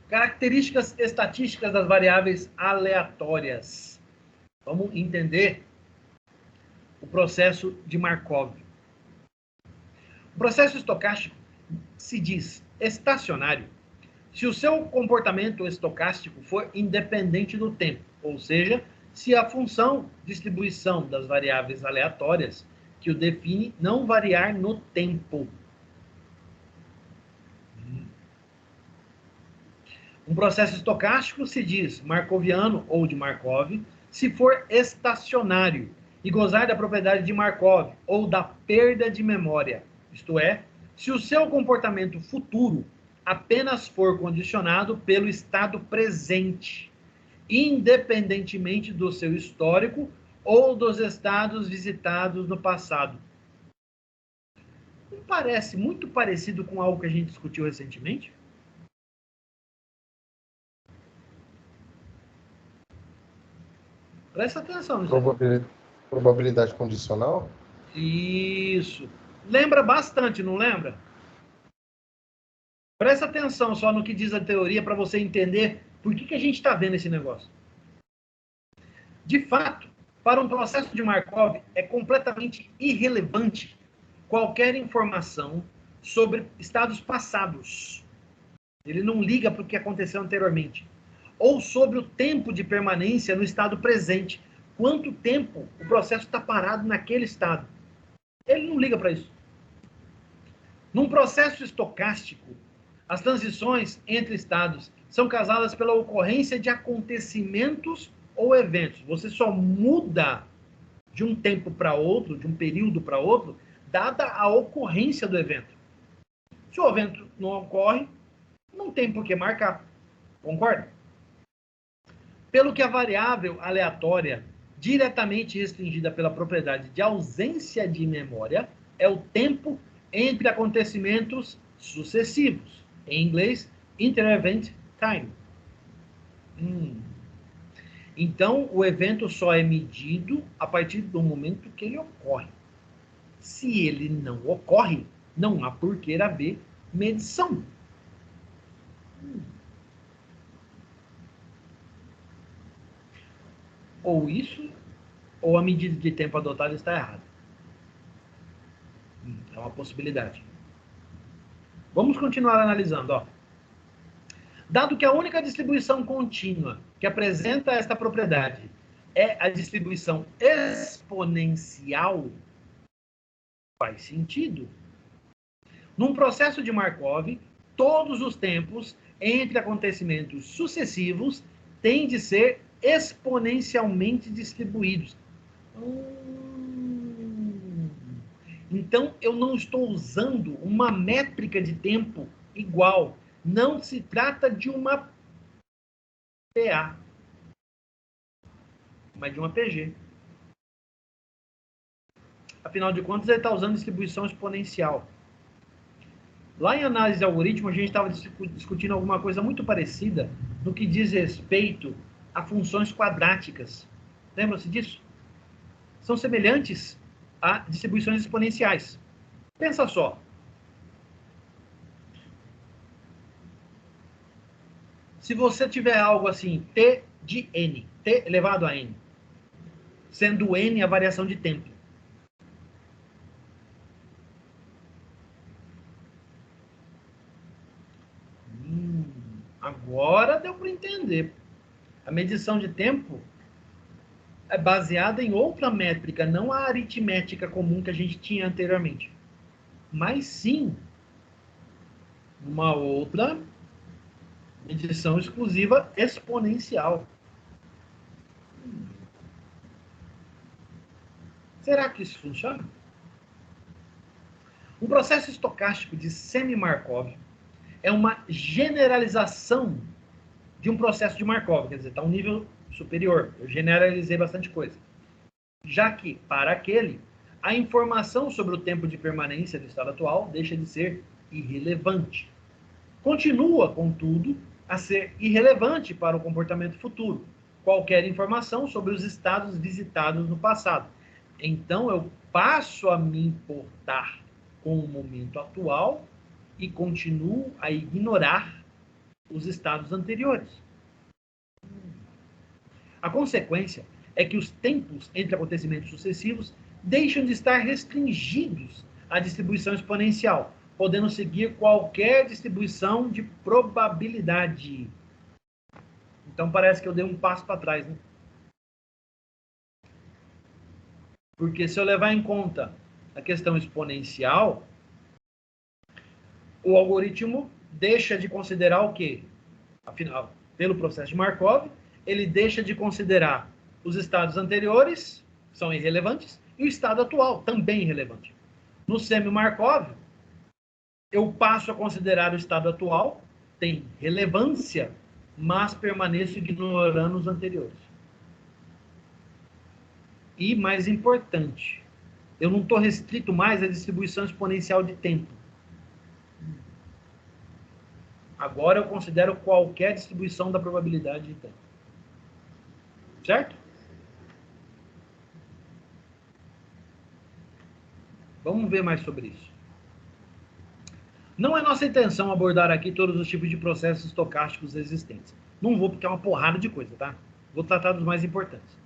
Características estatísticas das variáveis aleatórias. Vamos entender o processo de Markov. O processo estocástico se diz estacionário se o seu comportamento estocástico for independente do tempo, ou seja, se a função distribuição das variáveis aleatórias que o define não variar no tempo. Um processo estocástico se diz markoviano ou de Markov se for estacionário e gozar da propriedade de Markov ou da perda de memória, isto é, se o seu comportamento futuro apenas for condicionado pelo estado presente, independentemente do seu histórico ou dos estados visitados no passado. Não parece muito parecido com algo que a gente discutiu recentemente? Presta atenção. Probabilidade condicional? Isso. Lembra bastante, não lembra? Presta atenção só no que diz a teoria para você entender por que a gente está vendo esse negócio. De fato, para um processo de Markov, é completamente irrelevante qualquer informação sobre estados passados. Ele não liga para o que aconteceu anteriormente. ou sobre o tempo de permanência no estado presente. Quanto tempo o processo está parado naquele estado? Ele não liga para isso. Num processo estocástico, as transições entre estados são causadas pela ocorrência de acontecimentos ou eventos. Você só muda de um tempo para outro, de um período para outro, dada a ocorrência do evento. Se o evento não ocorre, não tem por que marcar. Concorda? Pelo que a variável aleatória, diretamente restringida pela propriedade de ausência de memória, é o tempo entre acontecimentos sucessivos. Em inglês, inter-event time. Então, o evento só é medido a partir do momento que ele ocorre. Se ele não ocorre, não há por que haver medição. Ou isso, ou a medida de tempo adotada está errada. É uma possibilidade. Vamos continuar analisando. Ó. Dado que a única distribuição contínua que apresenta esta propriedade é a distribuição exponencial, faz sentido. Num processo de Markov, todos os tempos entre acontecimentos sucessivos têm de ser exponencialmente distribuídos. Então, eu não estou usando uma métrica de tempo igual. Não se trata de uma PA, mas de uma PG. Afinal de contas, ele está usando distribuição exponencial. Lá em análise de algoritmo, a gente estava discutindo alguma coisa muito parecida no que diz respeito a funções quadráticas. Lembram-se disso? São semelhantes a distribuições exponenciais. Pensa só. Se você tiver algo assim, t de n, t elevado a n, sendo n a variação de tempo. Agora deu para entender. A medição de tempo é baseada em outra métrica, não a aritmética comum que a gente tinha anteriormente. Mas sim, uma outra medição exclusiva exponencial. Será que isso funciona? Um processo estocástico de semi-Markov é uma generalização de um processo de Markov, quer dizer, está a um nível superior. Eu generalizei bastante coisa. Já que, para aquele, a informação sobre o tempo de permanência do estado atual deixa de ser irrelevante. Continua, contudo, a ser irrelevante para o comportamento futuro qualquer informação sobre os estados visitados no passado. Então, eu passo a me importar com o momento atual e continuo a ignorar os estados anteriores. A consequência é que os tempos entre acontecimentos sucessivos deixam de estar restringidos à distribuição exponencial, podendo seguir qualquer distribuição de probabilidade. Então parece que eu dei um passo para trás, né? Porque se eu levar em conta a questão exponencial, o algoritmo deixa de considerar o quê? Afinal, pelo processo de Markov, ele deixa de considerar os estados anteriores, que são irrelevantes, e o estado atual, também irrelevante. No semi-Markov, eu passo a considerar o estado atual, tem relevância, mas permaneço ignorando os anteriores. E, mais importante, eu não estou restrito mais à distribuição exponencial de tempo. Agora eu considero qualquer distribuição da probabilidade de tempo. Certo? Vamos ver mais sobre isso. Não é nossa intenção abordar aqui todos os tipos de processos estocásticos existentes. Não vou, porque é uma porrada de coisa, tá? Vou tratar dos mais importantes.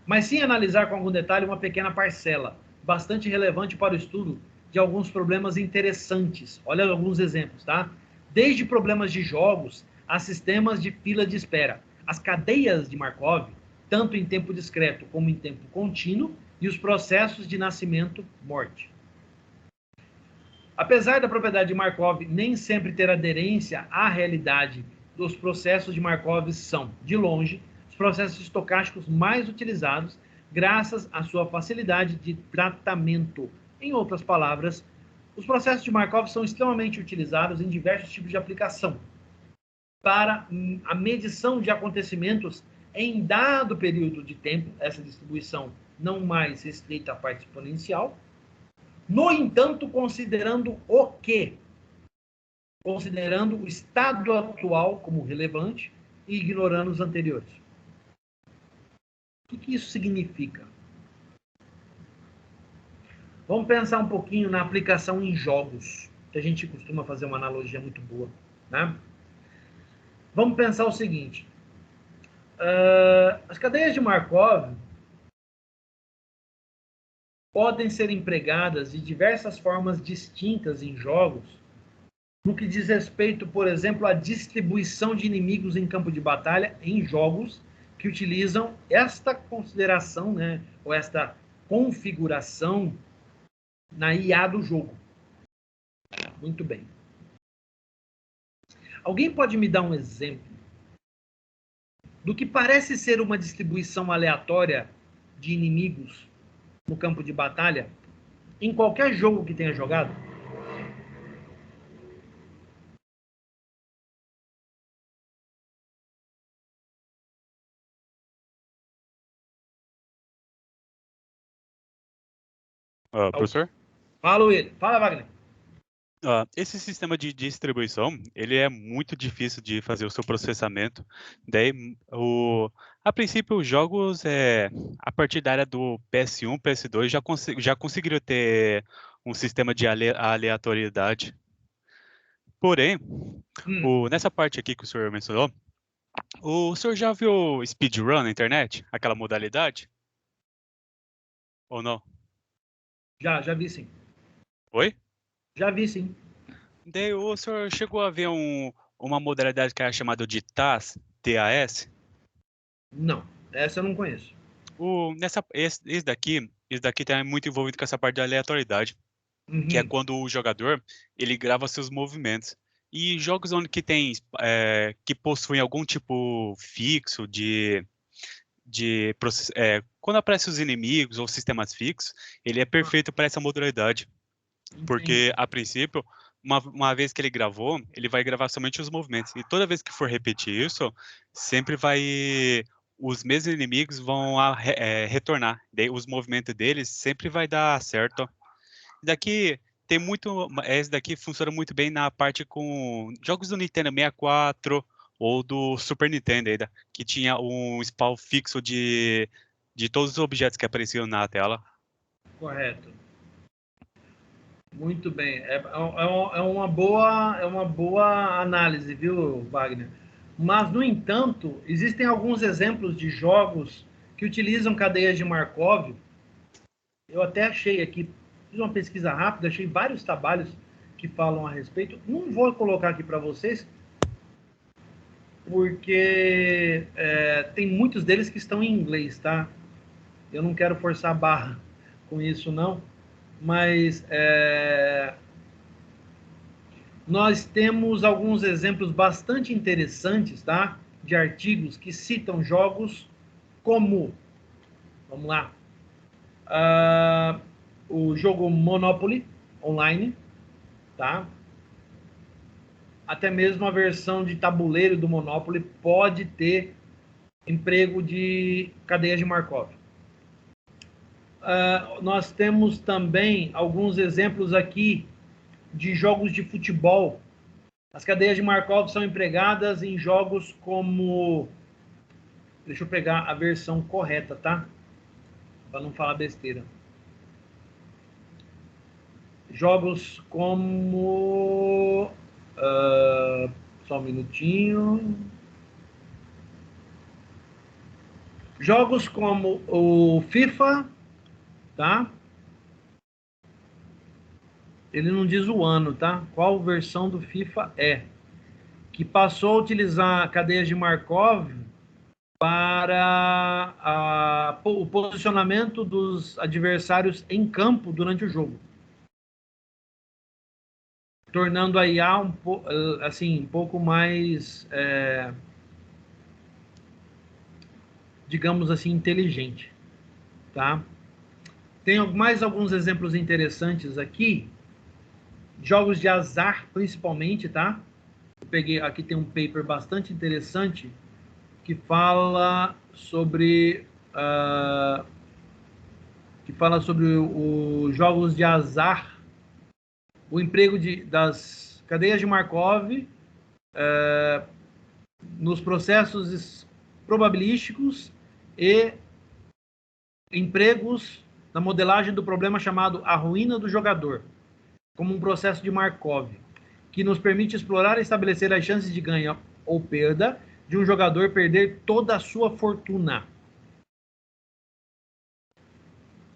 Mas sim analisar com algum detalhe uma pequena parcela, bastante relevante para o estudo de alguns problemas interessantes. Olha alguns exemplos, tá? Desde problemas de jogos a sistemas de fila de espera, as cadeias de Markov, tanto em tempo discreto como em tempo contínuo, e os processos de nascimento-morte. Apesar da propriedade de Markov nem sempre ter aderência à realidade, os processos de Markov são, de longe, os processos estocásticos mais utilizados, graças à sua facilidade de tratamento. Em outras palavras, os processos de Markov são extremamente utilizados em diversos tipos de aplicação para a medição de acontecimentos em dado período de tempo, essa distribuição não mais restrita à parte exponencial. No entanto, considerando o quê? Considerando o estado atual como relevante e ignorando os anteriores. O que isso significa? Vamos pensar um pouquinho na aplicação em jogos, que a gente costuma fazer uma analogia muito boa, né? Vamos pensar o seguinte. As cadeias de Markov podem ser empregadas de diversas formas distintas em jogos, no que diz respeito, por exemplo, à distribuição de inimigos em campo de batalha em jogos que utilizam esta consideração, né, ou esta configuração na IA do jogo. Muito bem. Alguém pode me dar um exemplo do que parece ser uma distribuição aleatória de inimigos no campo de batalha em qualquer jogo que tenha jogado? Professor? Fala, Wagner. Esse sistema de distribuição, ele é muito difícil de fazer o seu processamento. Daí, a princípio, os jogos, a partir da área do PS1, PS2, já conseguiram ter um sistema de aleatoriedade. Porém, nessa parte aqui que o senhor mencionou, o senhor já viu speedrun na internet? Aquela modalidade? Ou não? Já vi sim. Oi? Já vi sim. Daí o senhor chegou a ver uma modalidade que é chamada de TAS, TAS? Não, essa eu não conheço. Esse daqui está muito envolvido com essa parte de aleatoriedade, que é quando o jogador ele grava seus movimentos. E jogos onde que possuem algum tipo fixo quando aparecem os inimigos ou sistemas fixos, ele é perfeito para essa modalidade. Porque, a princípio, uma vez que ele gravou, ele vai gravar somente os movimentos. E toda vez que for repetir isso, sempre os mesmos inimigos vão retornar. Daí, os movimentos deles sempre vai dar certo. Esse daqui funciona muito bem na parte com jogos do Nintendo 64 ou do Super Nintendo ainda, que tinha um spawn fixo de todos os objetos que apareciam na tela. Correto. Muito bem. É uma boa análise, viu, Wagner? Mas, no entanto, existem alguns exemplos de jogos que utilizam cadeias de Markov. Eu até achei aqui, fiz uma pesquisa rápida, achei vários trabalhos que falam a respeito. Não vou colocar aqui para vocês, porque tem muitos deles que estão em inglês, tá? Eu não quero forçar a barra com isso, não. Mas nós temos alguns exemplos bastante interessantes, tá? De artigos que citam jogos como, vamos lá, o jogo Monopoly Online, tá? Até mesmo a versão de tabuleiro do Monopoly pode ter emprego de cadeias de Markov. Nós temos também alguns exemplos aqui de jogos de futebol. As cadeias de Markov são empregadas em jogos como... Deixa eu pegar a versão correta, tá? Para não falar besteira. Jogos como... só um minutinho. Jogos como o FIFA, tá? Ele não diz o ano, tá? Qual versão do FIFA é. que passou a utilizar cadeias de Markov para o posicionamento dos adversários em campo durante o jogo, tornando a IA um pouco mais, digamos assim, inteligente, tá? Tem mais alguns exemplos interessantes aqui, jogos de azar principalmente, tá? Eu peguei, aqui tem um paper bastante interessante que fala sobre os jogos de azar, o emprego das cadeias de Markov nos processos probabilísticos e empregos na modelagem do problema chamado a ruína do jogador, como um processo de Markov, que nos permite explorar e estabelecer as chances de ganho ou perda de um jogador perder toda a sua fortuna.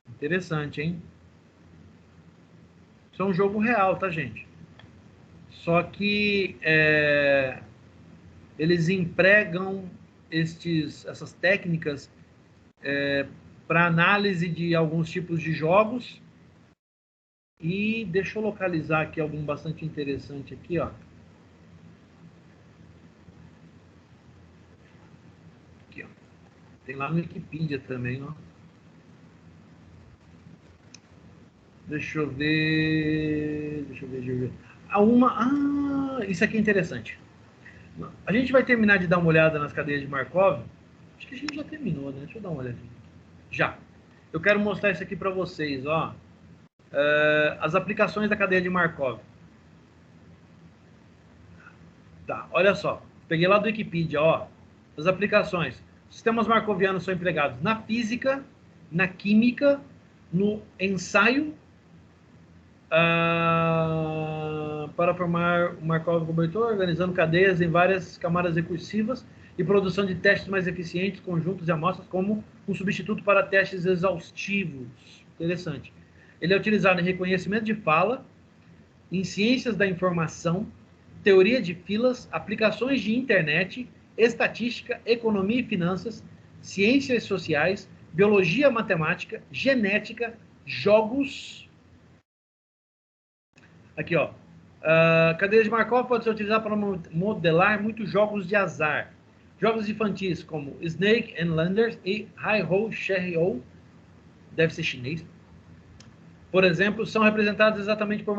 Interessante, hein? Isso é um jogo real, tá, gente? Só que eles empregam essas técnicas para análise de alguns tipos de jogos. E deixa eu localizar aqui algum bastante interessante aqui, ó. Aqui, ó. Tem lá no Wikipedia também, ó. Deixa eu ver. Isso aqui é interessante. A gente vai terminar de dar uma olhada nas cadeias de Markov. Acho que a gente já terminou, né? Deixa eu dar uma olhadinha. Já. Eu quero mostrar isso aqui para vocês, ó. As aplicações da cadeia de Markov. Tá, olha só. Peguei lá do Wikipedia, ó. As aplicações. Sistemas markovianos são empregados na física, na química, no ensaio, para formar o Markov cobertor, organizando cadeias em várias camadas recursivas e produção de testes mais eficientes, conjuntos e amostras como um substituto para testes exaustivos. Interessante. Ele é utilizado em reconhecimento de fala, em ciências da informação, teoria de filas, aplicações de internet, estatística, economia e finanças, ciências sociais, biologia, matemática, genética, jogos. Aqui, ó. Cadeia de Markov pode ser utilizada para modelar muitos jogos de azar. Jogos infantis como Snake and Ladders e Hi-Ho, Sherry-O, deve ser chinês, por exemplo, são representados exatamente por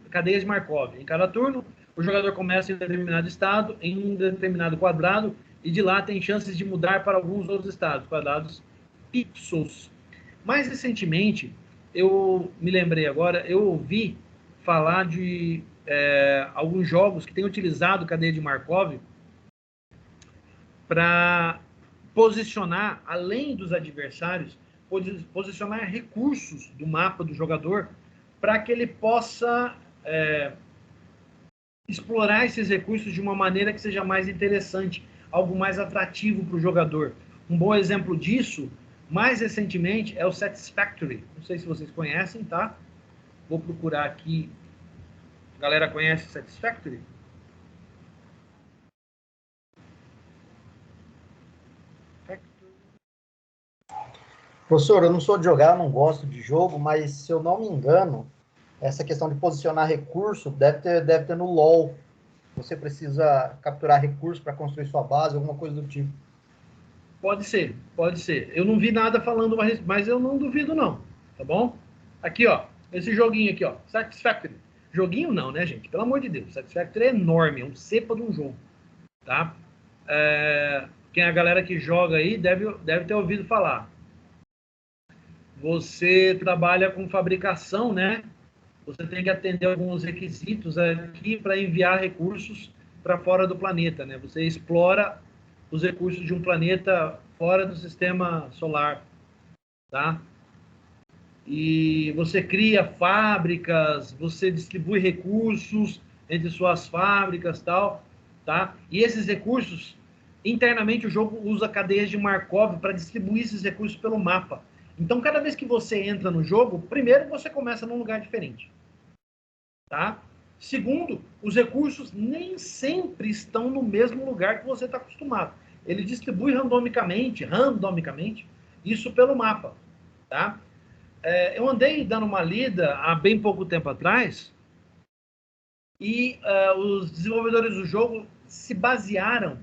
cadeias de Markov. Em cada turno, o jogador começa em um determinado estado, em um determinado quadrado, e de lá tem chances de mudar para alguns outros estados, quadrados pixels. Mais recentemente, eu me lembrei agora, eu ouvi falar de alguns jogos que têm utilizado cadeia de Markov para posicionar, além dos adversários, posicionar recursos do mapa do jogador para que ele possa explorar esses recursos de uma maneira que seja mais interessante, algo mais atrativo para o jogador. Um bom exemplo disso, mais recentemente, é o Satisfactory. Não sei se vocês conhecem, tá? Vou procurar aqui. A galera conhece o Satisfactory? Professor, eu não sou de jogar, eu não gosto de jogo, mas se eu não me engano, essa questão de posicionar recurso deve ter no LoL. Você precisa capturar recursos para construir sua base, alguma coisa do tipo. Pode ser, pode ser. Eu não vi nada falando, mas eu não duvido não, tá bom? Aqui, ó, esse joguinho aqui, ó, Satisfactory. Joguinho não, né, gente? Pelo amor de Deus, Satisfactory é enorme, é um cepa de um jogo, tá? Quem é a galera que joga aí deve ter ouvido falar. Você trabalha com fabricação, né? Você tem que atender alguns requisitos aqui para enviar recursos para fora do planeta, né? Você explora os recursos de um planeta fora do sistema solar, tá? E você cria fábricas, você distribui recursos entre suas fábricas, tal, tá? E esses recursos, internamente o jogo usa cadeias de Markov para distribuir esses recursos pelo mapa. Então, cada vez que você entra no jogo, primeiro você começa num lugar diferente, tá? Segundo, os recursos nem sempre estão no mesmo lugar que você está acostumado. Ele distribui randomicamente, isso pelo mapa, tá? Eu andei dando uma lida há bem pouco tempo atrás e os desenvolvedores do jogo se basearam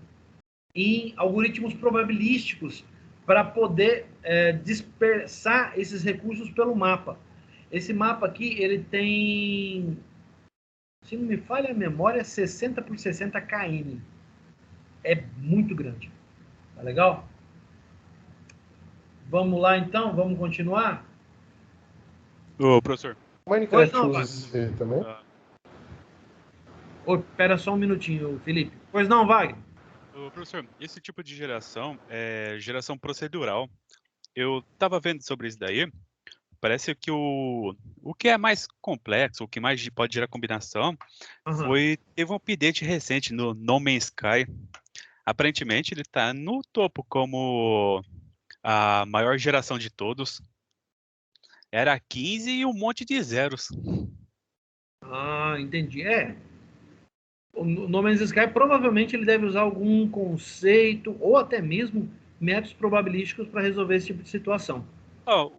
em algoritmos probabilísticos para poder dispersar esses recursos pelo mapa. Esse mapa aqui, ele tem, se não me falha a memória, 60 por 60 km. É muito grande. Tá legal? Vamos lá, então? Vamos continuar? Ô, professor. Minecraft Pois não, usa Wagner. esse também? Espera só um minutinho, Felipe. Pois não, Wagner? Ô, professor, esse tipo de geração é geração procedural. Eu estava vendo sobre isso daí. Parece que o que é mais complexo, o que mais pode gerar combinação, teve um update recente no No Man's Sky. Aparentemente, ele está no topo como a maior geração de todos. Era 15 e um monte de zeros. Ah, entendi. O No Man's Sky provavelmente ele deve usar algum conceito ou até mesmo métodos probabilísticos para resolver esse tipo de situação.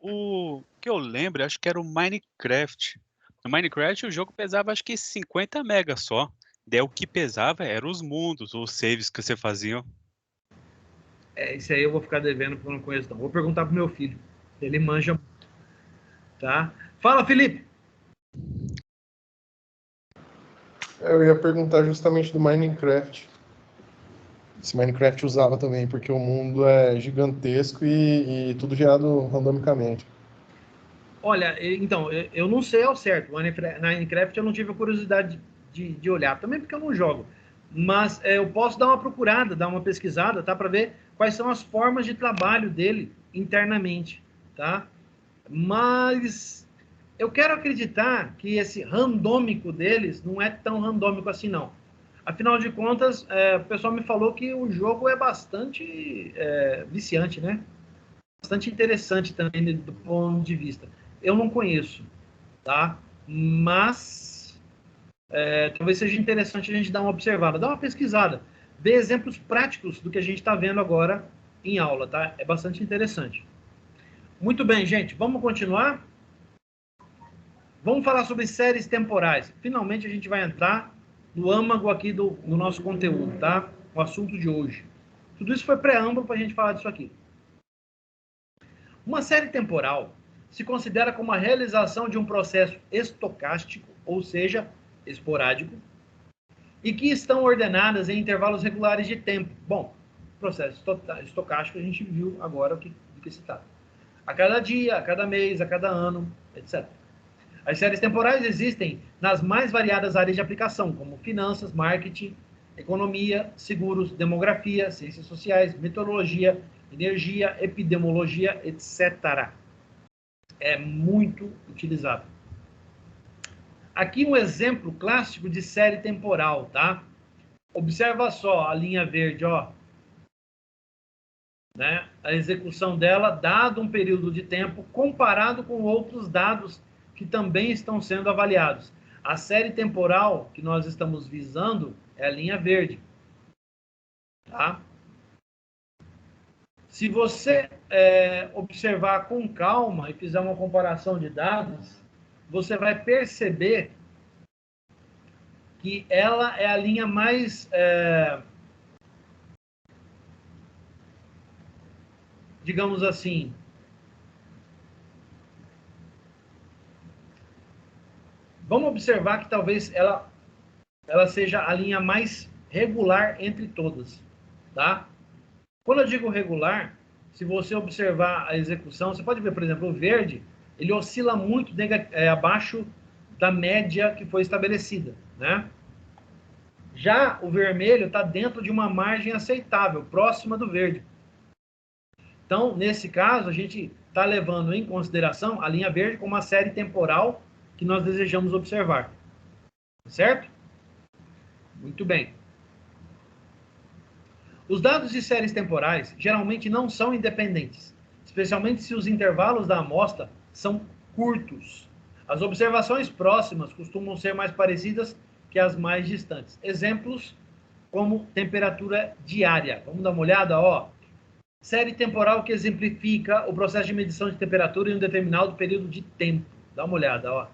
O que eu lembro, acho que era o Minecraft. No Minecraft, o jogo pesava acho que 50 megas só. Daí o que pesava eram os mundos, os saves que você fazia. Isso aí eu vou ficar devendo porque eu não conheço não. Vou perguntar pro meu filho. Ele manja muito, tá? Fala, Felipe! Eu ia perguntar justamente do Minecraft. Se Minecraft usava também, porque o mundo é gigantesco e tudo gerado randomicamente. Olha, então, eu não sei ao certo. Na Minecraft eu não tive a curiosidade de olhar, também porque eu não jogo. Mas eu posso dar uma procurada, dar uma pesquisada, tá? Para ver quais são as formas de trabalho dele internamente, tá? Mas eu quero acreditar que esse randômico deles não é tão randômico assim, não. Afinal de contas, o pessoal me falou que o jogo é bastante viciante, né? Bastante interessante também do ponto de vista. Eu não conheço, tá? Mas talvez seja interessante a gente dar uma observada, dar uma pesquisada, ver exemplos práticos do que a gente está vendo agora em aula, tá? É bastante interessante. Muito bem, gente, vamos continuar? Vamos falar sobre séries temporais. Finalmente a gente vai entrar no âmago aqui do nosso conteúdo, tá? O assunto de hoje. Tudo isso foi preâmbulo para a gente falar disso aqui. Uma série temporal se considera como a realização de um processo estocástico, ou seja, esporádico, e que estão ordenadas em intervalos regulares de tempo. Bom, processo estocástico a gente viu agora do que se trata. A cada dia, a cada mês, a cada ano, etc. As séries temporais existem nas mais variadas áreas de aplicação, como finanças, marketing, economia, seguros, demografia, ciências sociais, meteorologia, energia, epidemiologia, etc. É muito utilizado. Aqui um exemplo clássico de série temporal, tá? Observa só a linha verde, ó. Né? A execução dela, dado um período de tempo, comparado com outros dados que também estão sendo avaliados. A série temporal que nós estamos visando é a linha verde. Tá? Se você observar com calma e fizer uma comparação de dados, você vai perceber que ela é a linha mais, digamos assim, vamos observar que talvez ela seja a linha mais regular entre todas, tá? Quando eu digo regular, se você observar a execução, você pode ver, por exemplo, o verde, ele oscila muito abaixo da média que foi estabelecida, né? Já o vermelho está dentro de uma margem aceitável, próxima do verde. Então, nesse caso, a gente está levando em consideração a linha verde como uma série temporal que nós desejamos observar. Certo? Muito bem. Os dados de séries temporais geralmente não são independentes, especialmente se os intervalos da amostra são curtos. As observações próximas costumam ser mais parecidas que as mais distantes. Exemplos como temperatura diária. Vamos dar uma olhada, ó. Série temporal que exemplifica o processo de medição de temperatura em um determinado período de tempo. Dá uma olhada, ó.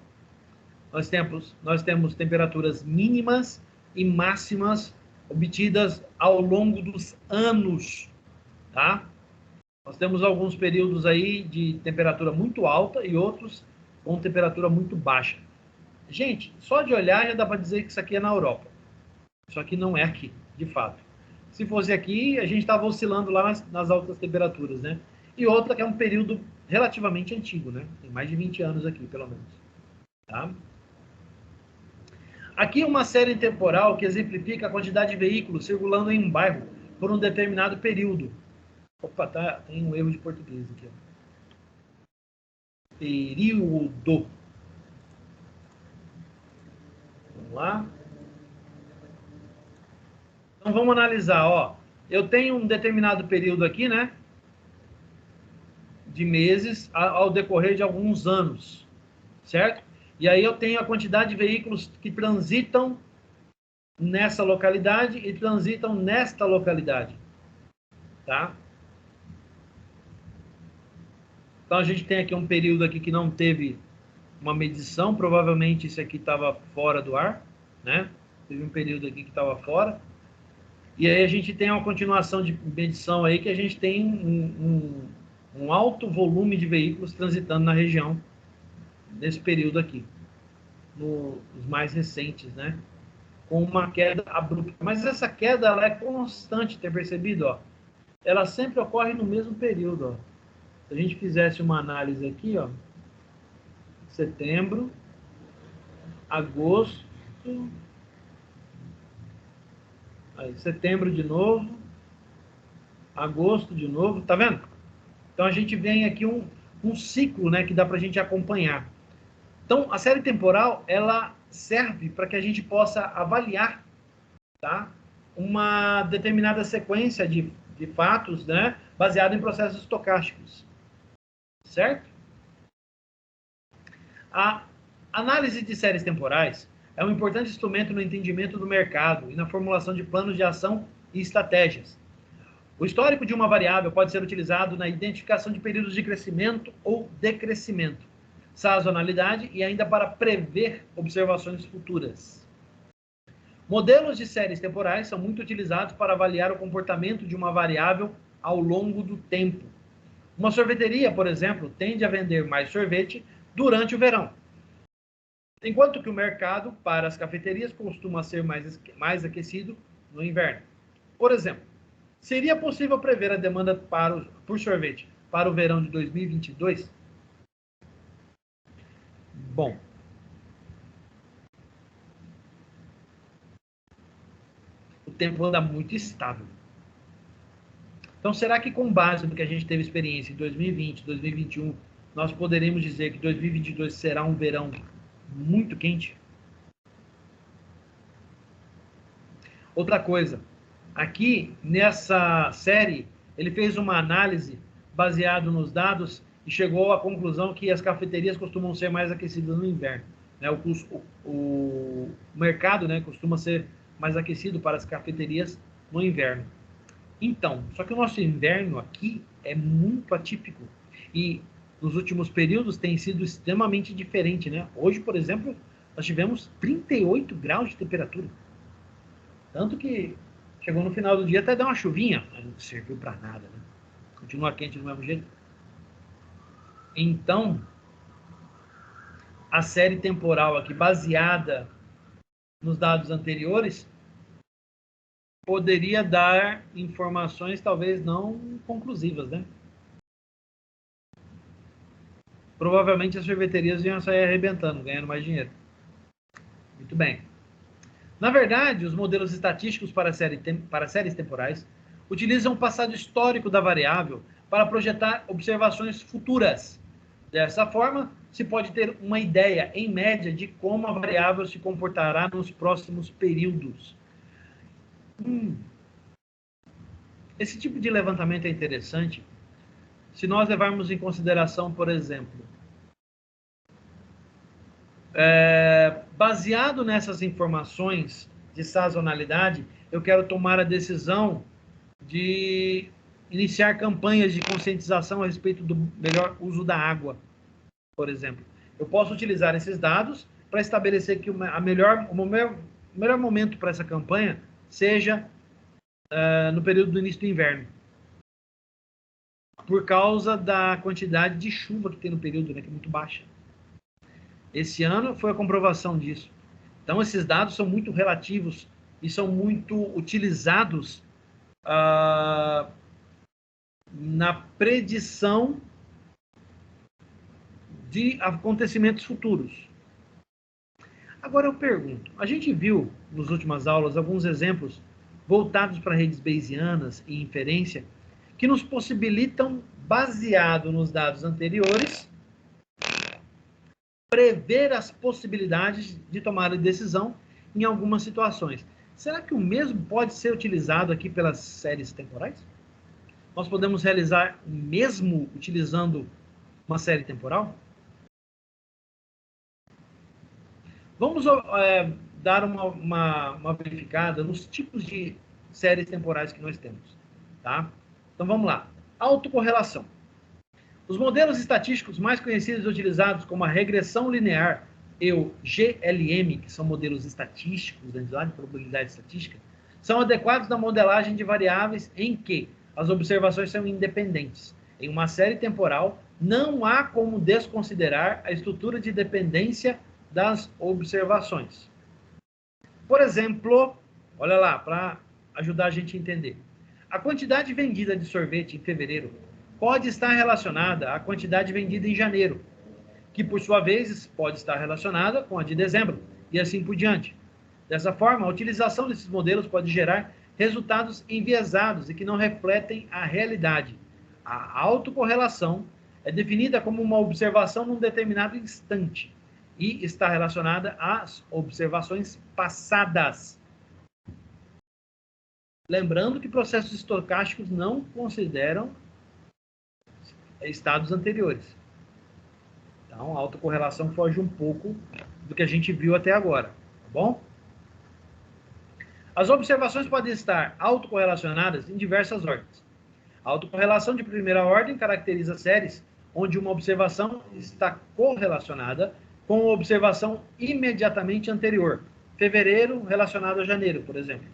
Nós temos temperaturas mínimas e máximas obtidas ao longo dos anos, tá? Nós temos alguns períodos aí de temperatura muito alta e outros com temperatura muito baixa. Gente, só de olhar já dá para dizer que isso aqui é na Europa. Isso aqui não é aqui, de fato. Se fosse aqui, a gente estava oscilando lá nas altas temperaturas, né? E outra que é um período relativamente antigo, né? Tem mais de 20 anos aqui, pelo menos. Tá? Aqui uma série temporal que exemplifica a quantidade de veículos circulando em um bairro por um determinado período. Opa, tem um erro de português aqui. Ó. Período. Vamos lá. Então vamos analisar, ó. Eu tenho um determinado período aqui, né? De meses ao decorrer de alguns anos, certo? E aí eu tenho a quantidade de veículos que transitam nessa localidade e transitam nesta localidade, tá? Então a gente tem aqui um período aqui que não teve uma medição, provavelmente isso aqui estava fora do ar, né? Teve um período aqui que estava fora. E aí a gente tem uma continuação de medição aí que a gente tem um alto volume de veículos transitando na região nesse período aqui, nos mais recentes, né? Com uma queda abrupta. Mas essa queda ela é constante, tem percebido? Ó? Ela sempre ocorre no mesmo período. Ó. Se a gente fizesse uma análise aqui, ó, setembro, agosto, aí setembro de novo, agosto de novo, tá vendo? Então a gente vem aqui um ciclo, né, que dá para a gente acompanhar. Então a série temporal ela serve para que a gente possa avaliar, tá, uma determinada sequência de fatos, né, baseado em processos estocásticos, certo? A análise de séries temporais é um importante instrumento no entendimento do mercado e na formulação de planos de ação e estratégias. O histórico de uma variável pode ser utilizado na identificação de períodos de crescimento ou decrescimento, sazonalidade e ainda para prever observações futuras. Modelos de séries temporais são muito utilizados para avaliar o comportamento de uma variável ao longo do tempo. Uma sorveteria, por exemplo, tende a vender mais sorvete durante o verão, enquanto que o mercado para as cafeterias costuma ser mais aquecido no inverno. Por exemplo, seria possível prever a demanda por sorvete para o verão de 2022? Bom, o tempo anda muito estável. Então, será que com base no que a gente teve experiência em 2020, 2021, nós poderemos dizer que 2022 será um verão muito quente? Outra coisa, aqui nessa série, ele fez uma análise baseado nos dados e chegou à conclusão que as cafeterias costumam ser mais aquecidas no inverno. Né? O mercado, né, costuma ser mais aquecido para as cafeterias no inverno. Então, só que o nosso inverno aqui é muito atípico e nos últimos períodos tem sido extremamente diferente, né? Hoje, por exemplo, nós tivemos 38 graus de temperatura. Tanto que chegou no final do dia até dar uma chuvinha, mas não serviu para nada, né? Continua quente do mesmo jeito. Então, a série temporal aqui, baseada nos dados anteriores, poderia dar informações talvez não conclusivas, né? Provavelmente as sorveterias iam sair arrebentando, ganhando mais dinheiro. Muito bem. Na verdade, os modelos estatísticos para séries temporais utilizam o passado histórico da variável para projetar observações futuras. Dessa forma, se pode ter uma ideia, em média, de como a variável se comportará nos próximos períodos. Esse tipo de levantamento é interessante se nós levarmos em consideração, por exemplo, baseado nessas informações de sazonalidade, eu quero tomar a decisão de iniciar campanhas de conscientização a respeito do melhor uso da água, por exemplo. Eu posso utilizar esses dados para estabelecer que o melhor momento para essa campanha seja no período do início do inverno, por causa da quantidade de chuva que tem no período, né, que é muito baixa. Esse ano foi a comprovação disso. Então, esses dados são muito relativos e são muito utilizados na predição de acontecimentos futuros. Agora eu pergunto, a gente viu nas últimas aulas alguns exemplos voltados para redes bayesianas e inferência que nos possibilitam, baseado nos dados anteriores, prever as possibilidades de tomar decisão em algumas situações. Será que o mesmo pode ser utilizado aqui pelas séries temporais? Nós podemos realizar o mesmo utilizando uma série temporal? Vamos dar uma verificada nos tipos de séries temporais que nós temos. Tá? Então vamos lá. Autocorrelação. Os modelos estatísticos mais conhecidos e utilizados, como a regressão linear e o GLM, que são modelos estatísticos, de probabilidade estatística, são adequados na modelagem de variáveis em que as observações são independentes. Em uma série temporal, não há como desconsiderar a estrutura de dependência das observações. Por exemplo, olha lá, para ajudar a gente a entender. A quantidade vendida de sorvete em fevereiro pode estar relacionada à quantidade vendida em janeiro, que por sua vez pode estar relacionada com a de dezembro, e assim por diante. Dessa forma, a utilização desses modelos pode gerar resultados enviesados e que não refletem a realidade. A autocorrelação é definida como uma observação num determinado instante e está relacionada às observações passadas. Lembrando que processos estocásticos não consideram estados anteriores. Então, a autocorrelação foge um pouco do que a gente viu até agora, tá bom? As observações podem estar autocorrelacionadas em diversas ordens. A autocorrelação de primeira ordem caracteriza séries onde uma observação está correlacionada com a observação imediatamente anterior. Fevereiro relacionado a janeiro, por exemplo.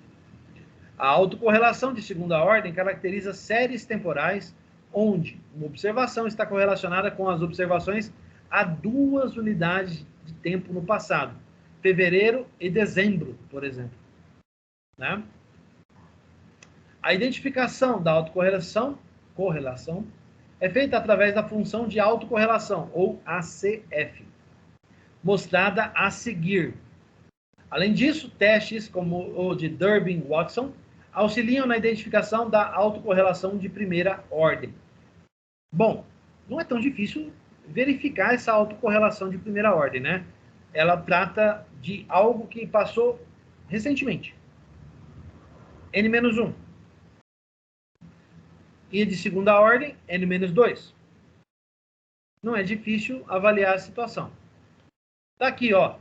A autocorrelação de segunda ordem caracteriza séries temporais onde uma observação está correlacionada com as observações a 2 unidades de tempo no passado. Fevereiro e dezembro, por exemplo. Né? A identificação da autocorrelação é feita através da função de autocorrelação, ou ACF, mostrada a seguir. Além disso, testes como o de Durbin-Watson auxiliam na identificação da autocorrelação de primeira ordem. Bom, não é tão difícil verificar essa autocorrelação de primeira ordem, né? Ela trata de algo que passou recentemente. N-1. E de segunda ordem, N-2. Não é difícil avaliar a situação. Tá aqui, ó.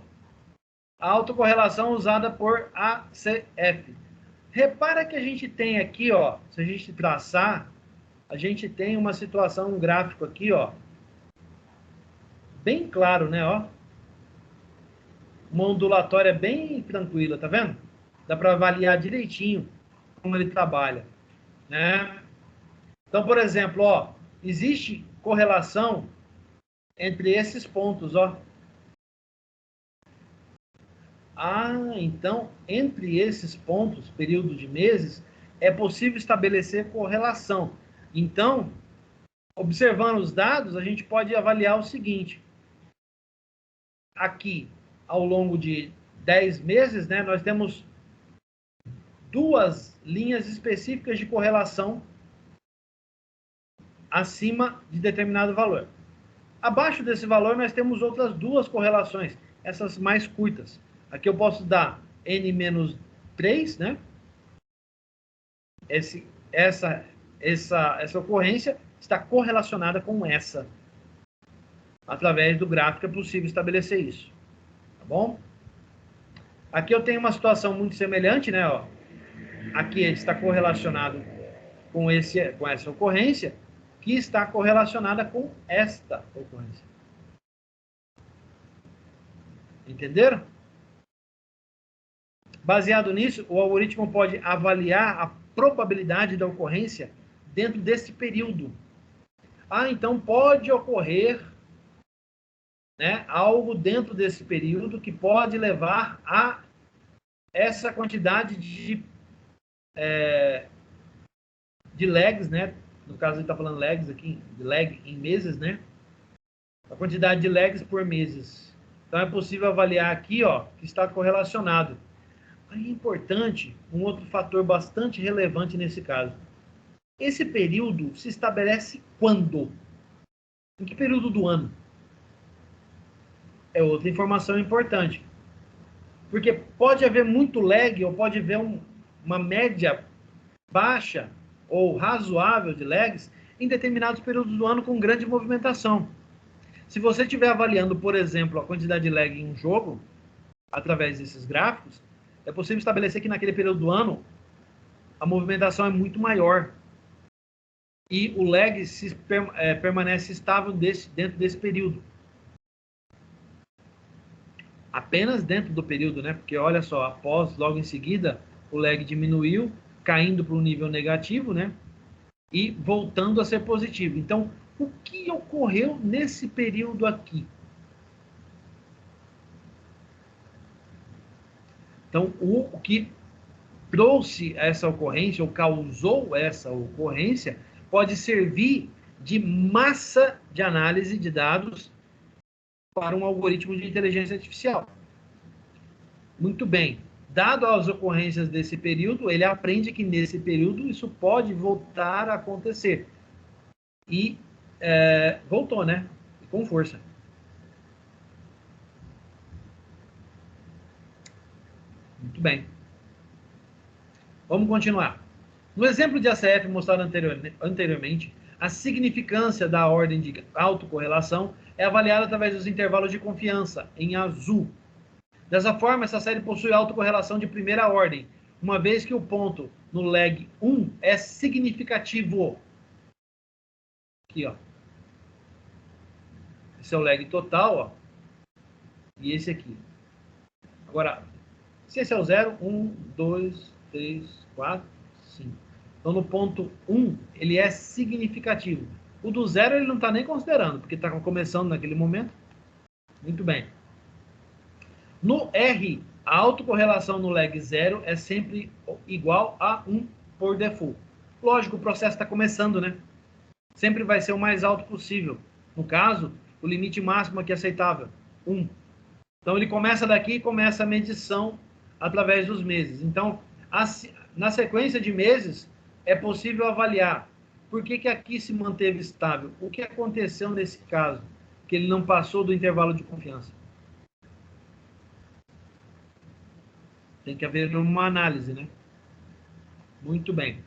A autocorrelação usada por ACF. Repara que a gente tem aqui, ó, se a gente traçar, a gente tem uma situação, um gráfico aqui, ó, bem claro, né, ó. Uma ondulatória bem tranquila, tá vendo? Dá para avaliar direitinho como ele trabalha, né? Então, por exemplo, ó, existe correlação entre esses pontos, ó. Então, entre esses pontos, período de meses, é possível estabelecer correlação. Então, observando os dados, a gente pode avaliar o seguinte. Aqui, ao longo de 10 meses, né, nós temos 2 linhas específicas de correlação acima de determinado valor. Abaixo desse valor, nós temos outras 2 correlações, essas mais curtas. Aqui eu posso dar N-3, né? Essa ocorrência está correlacionada com essa. Através do gráfico é possível estabelecer isso. Tá bom? Aqui eu tenho uma situação muito semelhante, né? Ó. Aqui está correlacionado com essa ocorrência, que está correlacionada com esta ocorrência. Entenderam? Baseado nisso, o algoritmo pode avaliar a probabilidade da ocorrência dentro desse período. Ah, então pode ocorrer, né, algo dentro desse período que pode levar a essa quantidade de lags, né? No caso, ele está falando lags aqui, de lag em meses, né? A quantidade de lags por meses. Então, é possível avaliar aqui, ó, que está correlacionado. Aí é importante, um outro fator bastante relevante nesse caso. Esse período se estabelece quando? Em que período do ano? É outra informação importante. Porque pode haver muito lag, ou pode haver uma média baixa ou razoável de lags em determinados períodos do ano com grande movimentação. Se você estiver avaliando, por exemplo, a quantidade de lag em um jogo, através desses gráficos, é possível estabelecer que naquele período do ano a movimentação é muito maior e o lag permanece estável dentro desse período. Apenas dentro do período, né? Porque olha só, logo em seguida, o lag diminuiu, caindo para um nível negativo, né? E voltando a ser positivo. Então, o que ocorreu nesse período aqui? Então, o que trouxe essa ocorrência, ou causou essa ocorrência, pode servir de massa de análise de dados para um algoritmo de inteligência artificial. Muito bem. Dado as ocorrências desse período, ele aprende que nesse período isso pode voltar a acontecer. E voltou, né? Com força. Muito bem. Vamos continuar. No exemplo de ACF mostrado anteriormente, a significância da ordem de autocorrelação é avaliada através dos intervalos de confiança, em azul. Dessa forma, essa série possui autocorrelação de primeira ordem, uma vez que o ponto no lag 1 é significativo. Aqui, ó. Esse é o lag total, ó. E esse aqui. Agora, se esse é o 0, 1, 2, 3, 4, 5. Então, no ponto 1, ele é significativo. O do 0 ele não está nem considerando, porque está começando naquele momento. Muito bem. No R, a autocorrelação no lag 0 é sempre igual a 1 por default. Lógico, o processo está começando, né? Sempre vai ser o mais alto possível. No caso, o limite máximo aqui aceitável, 1. Então, ele começa daqui e começa a medição através dos meses. Então, na sequência de meses, é possível avaliar por que aqui se manteve estável. O que aconteceu nesse caso? Que ele não passou do intervalo de confiança. Tem que haver uma análise, né? Muito bem.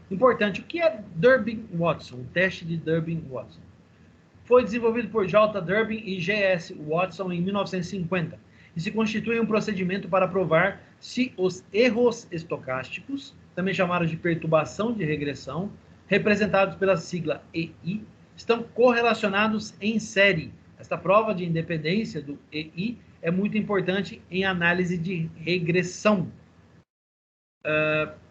Importante, o que é Durbin-Watson? O teste de Durbin-Watson. Foi desenvolvido por J. Durbin e G.S. Watson em 1950 e se constitui um procedimento para provar se os erros estocásticos, também chamados de perturbação de regressão, representados pela sigla EI, estão correlacionados em série. Esta prova de independência do EI é muito importante em análise de regressão.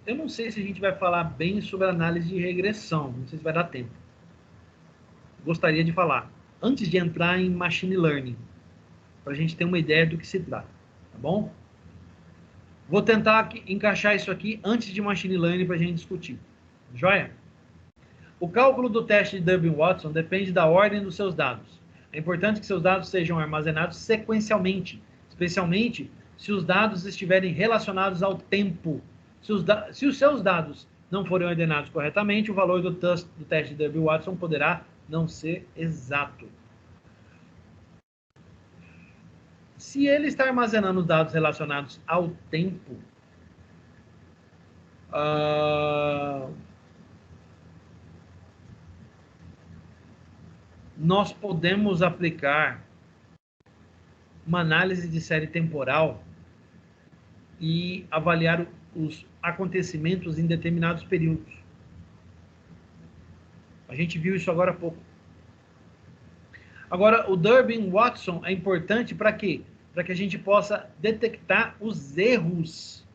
Eu não sei se a gente vai falar bem sobre análise de regressão, não sei se vai dar tempo. Gostaria de falar, antes de entrar em Machine Learning, para a gente ter uma ideia do que se trata, tá bom? Vou tentar encaixar isso aqui antes de Machine Learning para a gente discutir. Joia? O cálculo do teste de Durbin-Watson depende da ordem dos seus dados. É importante que seus dados sejam armazenados sequencialmente, especialmente se os dados estiverem relacionados ao tempo. Se os seus dados não forem ordenados corretamente, o valor do teste de Durbin-Watson poderá não ser exato. Se ele está armazenando dados relacionados ao tempo, nós podemos aplicar uma análise de série temporal e avaliar os acontecimentos em determinados períodos. A gente viu isso agora há pouco. Agora, o Durbin-Watson é importante para quê? Para que a gente possa detectar os erros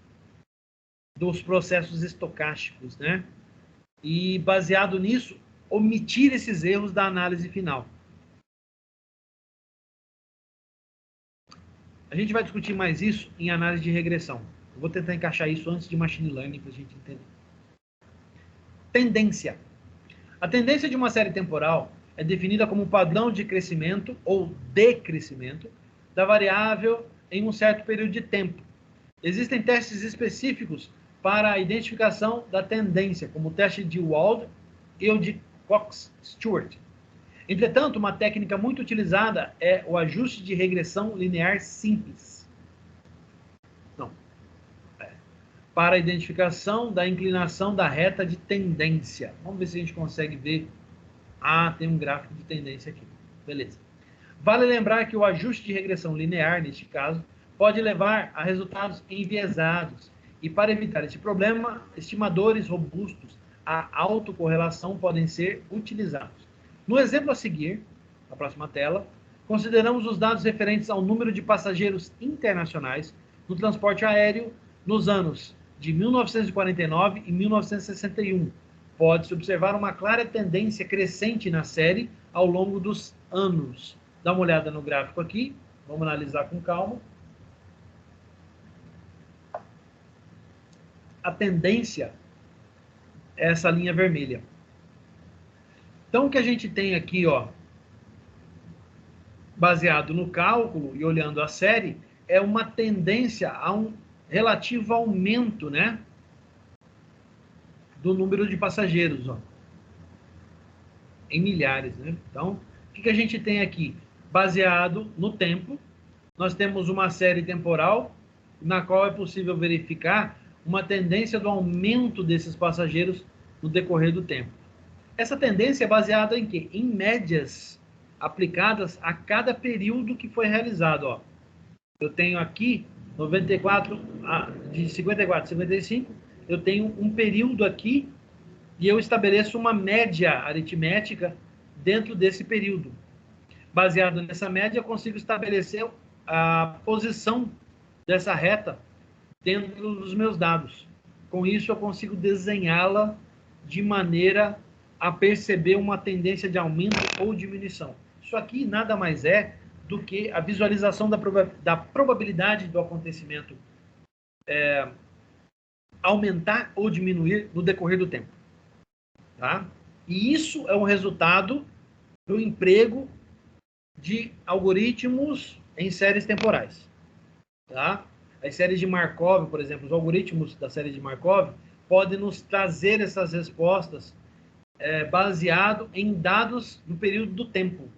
dos processos estocásticos, né? E, baseado nisso, omitir esses erros da análise final. A gente vai discutir mais isso em análise de regressão. Eu vou tentar encaixar isso antes de machine learning para a gente entender. Tendência. A tendência de uma série temporal é definida como um padrão de crescimento ou decrescimento da variável em um certo período de tempo. Existem testes específicos para a identificação da tendência, como o teste de Wald e o de Cox-Stewart. Entretanto, uma técnica muito utilizada é o ajuste de regressão linear simples. Para a identificação da inclinação da reta de tendência. Vamos ver se a gente consegue ver. Ah, tem um gráfico de tendência aqui. Beleza. Vale lembrar que o ajuste de regressão linear, neste caso, pode levar a resultados enviesados. E para evitar esse problema, estimadores robustos à autocorrelação podem ser utilizados. No exemplo a seguir, na próxima tela, consideramos os dados referentes ao número de passageiros internacionais no transporte aéreo nos anos de 1949 e 1961. Pode-se observar uma clara tendência crescente na série ao longo dos anos. Dá uma olhada no gráfico aqui, vamos analisar com calma. A tendência é essa linha vermelha. Então, o que a gente tem aqui, ó, baseado no cálculo e olhando a série, é uma tendência a um relativo aumento, né, do número de passageiros, ó, em milhares, né? Então, o que a gente tem aqui? Baseado no tempo, nós temos uma série temporal na qual é possível verificar uma tendência do aumento desses passageiros no decorrer do tempo. Essa tendência é baseada em quê? Em médias aplicadas a cada período que foi realizado, ó. Eu tenho aqui 94, de 54 a 55, eu tenho um período aqui e eu estabeleço uma média aritmética dentro desse período. Baseado nessa média, eu consigo estabelecer a posição dessa reta dentro dos meus dados. Com isso, eu consigo desenhá-la de maneira a perceber uma tendência de aumento ou diminuição. Isso aqui nada mais é do que a visualização da probabilidade do acontecimento aumentar ou diminuir no decorrer do tempo. Tá? E isso é um resultado do emprego de algoritmos em séries temporais. Tá? As séries de Markov, por exemplo, os algoritmos da série de Markov podem nos trazer essas respostas baseado em dados do período do tempo.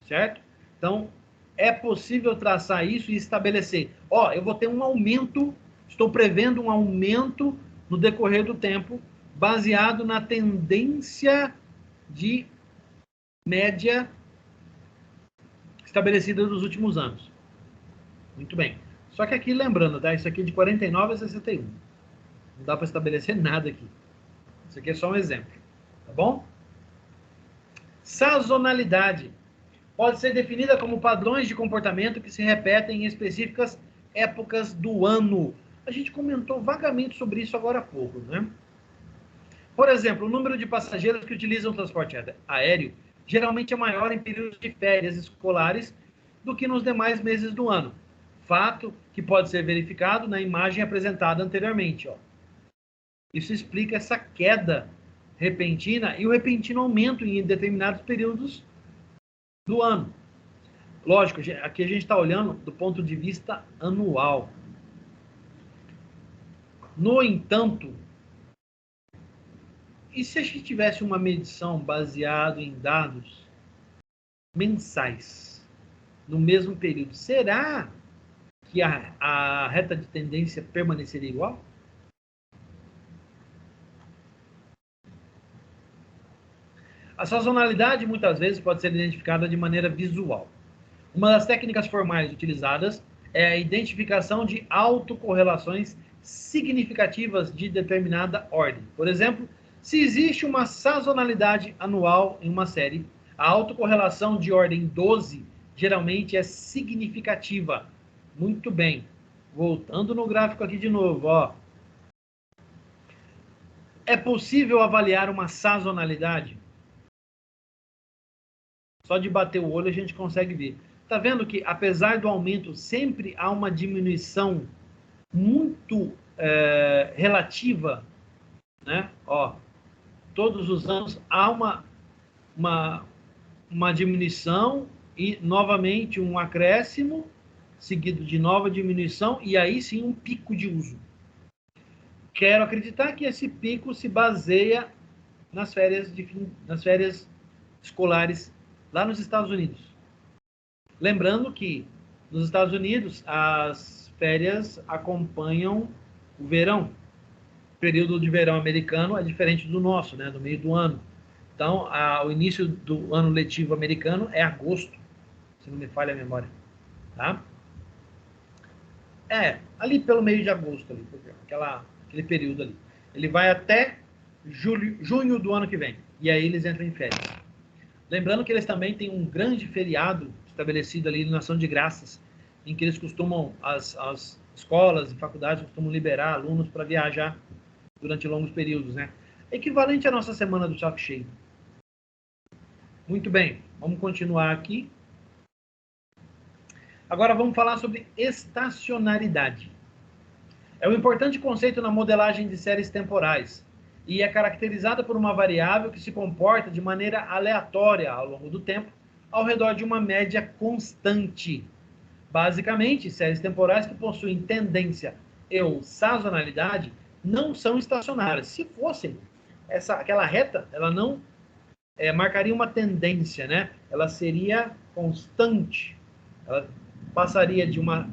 Certo? Então, é possível traçar isso e estabelecer, ó, eu vou ter um aumento, estou prevendo um aumento no decorrer do tempo, baseado na tendência de média estabelecida nos últimos anos. Muito bem. Só que aqui, lembrando, tá? Isso aqui é de 49 a 61. Não dá para estabelecer nada aqui. Isso aqui é só um exemplo. Tá bom? Sazonalidade. Pode ser definida como padrões de comportamento que se repetem em específicas épocas do ano. A gente comentou vagamente sobre isso agora há pouco, né? Por exemplo, o número de passageiros que utilizam o transporte aéreo geralmente é maior em períodos de férias escolares do que nos demais meses do ano. Fato que pode ser verificado na imagem apresentada anteriormente, ó. Isso explica essa queda repentina e o repentino aumento em determinados períodos do ano. Lógico, aqui a gente está olhando do ponto de vista anual. No entanto, e se a gente tivesse uma medição baseada em dados mensais no mesmo período, será que a reta de tendência permaneceria igual? A sazonalidade, muitas vezes, pode ser identificada de maneira visual. Uma das técnicas formais utilizadas é a identificação de autocorrelações significativas de determinada ordem. Por exemplo, se existe uma sazonalidade anual em uma série, a autocorrelação de ordem 12 geralmente é significativa. Muito bem. Voltando no gráfico aqui de novo, ó. É possível avaliar uma sazonalidade? Só de bater o olho a gente consegue ver. Tá vendo que, apesar do aumento, sempre há uma diminuição muito relativa, né? Ó, todos os anos há uma diminuição e, novamente, um acréscimo, seguido de nova diminuição, e aí sim um pico de uso. Quero acreditar que esse pico se baseia nas férias escolares lá nos Estados Unidos. Lembrando que nos Estados Unidos as férias acompanham o verão. O período de verão americano é diferente do nosso, né, do meio do ano. Então, o início do ano letivo americano é agosto, se não me falha a memória, tá? Ali pelo meio de agosto, ali, aquele período ali. Ele vai até junho do ano que vem, e aí eles entram em férias. Lembrando que eles também têm um grande feriado estabelecido ali na Ação de Graças, em que eles costumam, as escolas e faculdades costumam liberar alunos para viajar durante longos períodos, né? Equivalente à nossa semana do saco cheio. Muito bem, vamos continuar aqui. Agora vamos falar sobre estacionalidade. É um importante conceito na modelagem de séries temporais e é caracterizada por uma variável que se comporta de maneira aleatória ao longo do tempo, ao redor de uma média constante. Basicamente, séries temporais que possuem tendência ou sazonalidade não são estacionárias. Se fossem, aquela reta, ela não marcaria uma tendência, né? Ela seria constante. Ela passaria de uma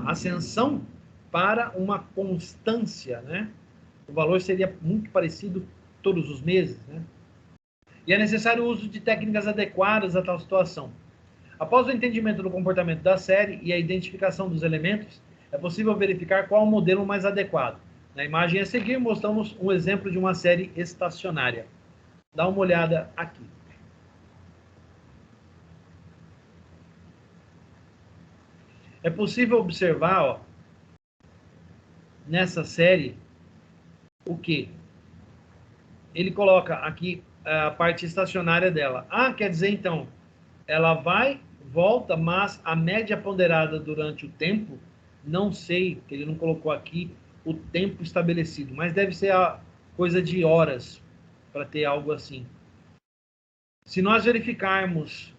ascensão para uma constância, né? O valor seria muito parecido todos os meses, né? E é necessário o uso de técnicas adequadas a tal situação. Após o entendimento do comportamento da série e a identificação dos elementos, é possível verificar qual o modelo mais adequado. Na imagem a seguir, mostramos um exemplo de uma série estacionária. Dá uma olhada aqui. É possível observar, ó, nessa série, o que? Ele coloca aqui a parte estacionária dela. Quer dizer, então, ela vai, volta, mas a média ponderada durante o tempo, não sei, que ele não colocou aqui o tempo estabelecido, mas deve ser a coisa de horas para ter algo assim. Se nós verificarmos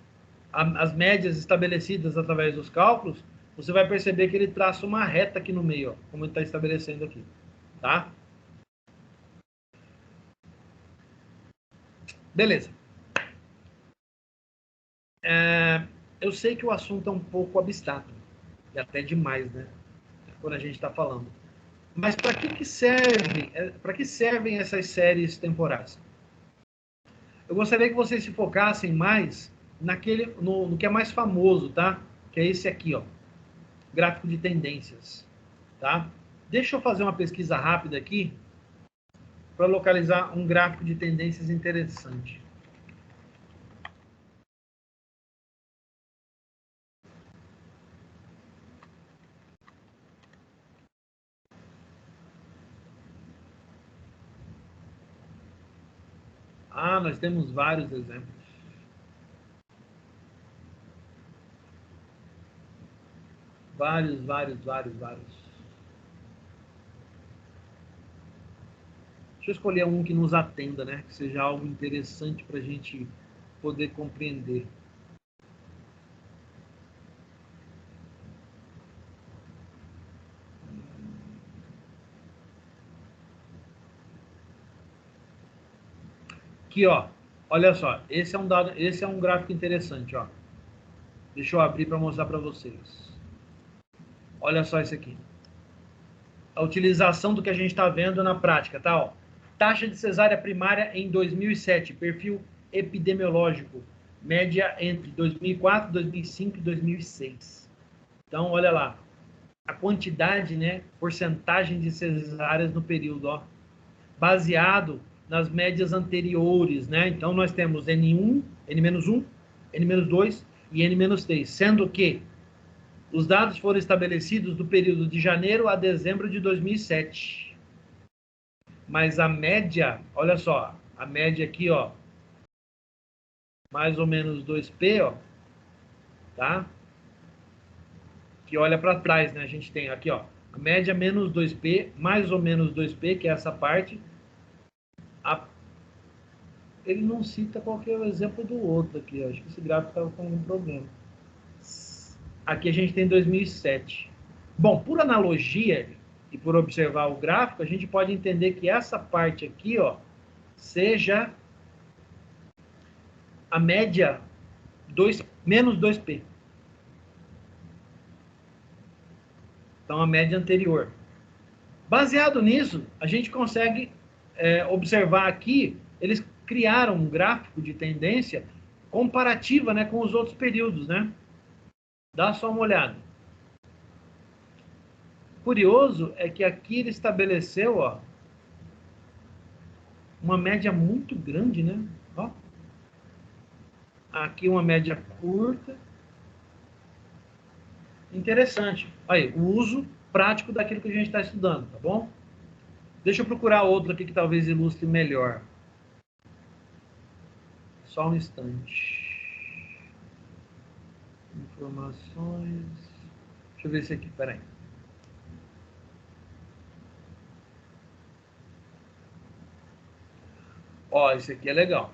as médias estabelecidas através dos cálculos, você vai perceber que ele traça uma reta aqui no meio, ó, como ele está estabelecendo aqui, tá? Beleza. Eu sei que o assunto é um pouco abstrato, e até demais, né? Quando a gente está falando. Mas para que servem essas séries temporais? Eu gostaria que vocês se focassem mais no que é mais famoso, tá? Que é esse aqui, ó. Gráfico de tendências, tá? Deixa eu fazer uma pesquisa rápida aqui para localizar um gráfico de tendências interessante. Nós temos vários exemplos. Vários. Deixa eu escolher um que nos atenda, né? Que seja algo interessante para a gente poder compreender. Aqui, ó. Olha só. Esse é um gráfico interessante, ó. Deixa eu abrir para mostrar para vocês. Olha só isso aqui. A utilização do que a gente está vendo na prática, tá? Ó. Taxa de cesárea primária em 2007, perfil epidemiológico. média entre 2004, 2005 e 2006. Então, olha lá, a quantidade, né, porcentagem de cesáreas no período, ó, baseado nas médias anteriores, né? Então, nós temos N1, N-1, N-2 e N-3, sendo que os dados foram estabelecidos do período de janeiro a dezembro de 2007. Mas a média, olha só, a média aqui, ó, mais ou menos 2P, ó, tá? Que olha para trás, né? A gente tem aqui, ó, a média menos 2P, mais ou menos 2P, que é essa parte. Ele não cita qual que é o exemplo do outro aqui, ó. Acho que esse gráfico estava com algum problema. Aqui a gente tem 2007. Bom, por analogia e por observar o gráfico, a gente pode entender que essa parte aqui, ó, seja a média menos 2P. Então, a média anterior. Baseado nisso, a gente consegue observar aqui, eles criaram um gráfico de tendência comparativa, né, com os outros períodos, né? Dá só uma olhada. Curioso é que aqui ele estabeleceu, ó, uma média muito grande, né? Ó. Aqui uma média curta. Interessante. Aí, o uso prático daquilo que a gente está estudando, tá bom? Deixa eu procurar outro aqui que talvez ilustre melhor. Só um instante. Informações. Deixa eu ver esse aqui, peraí. Ó, esse aqui é legal.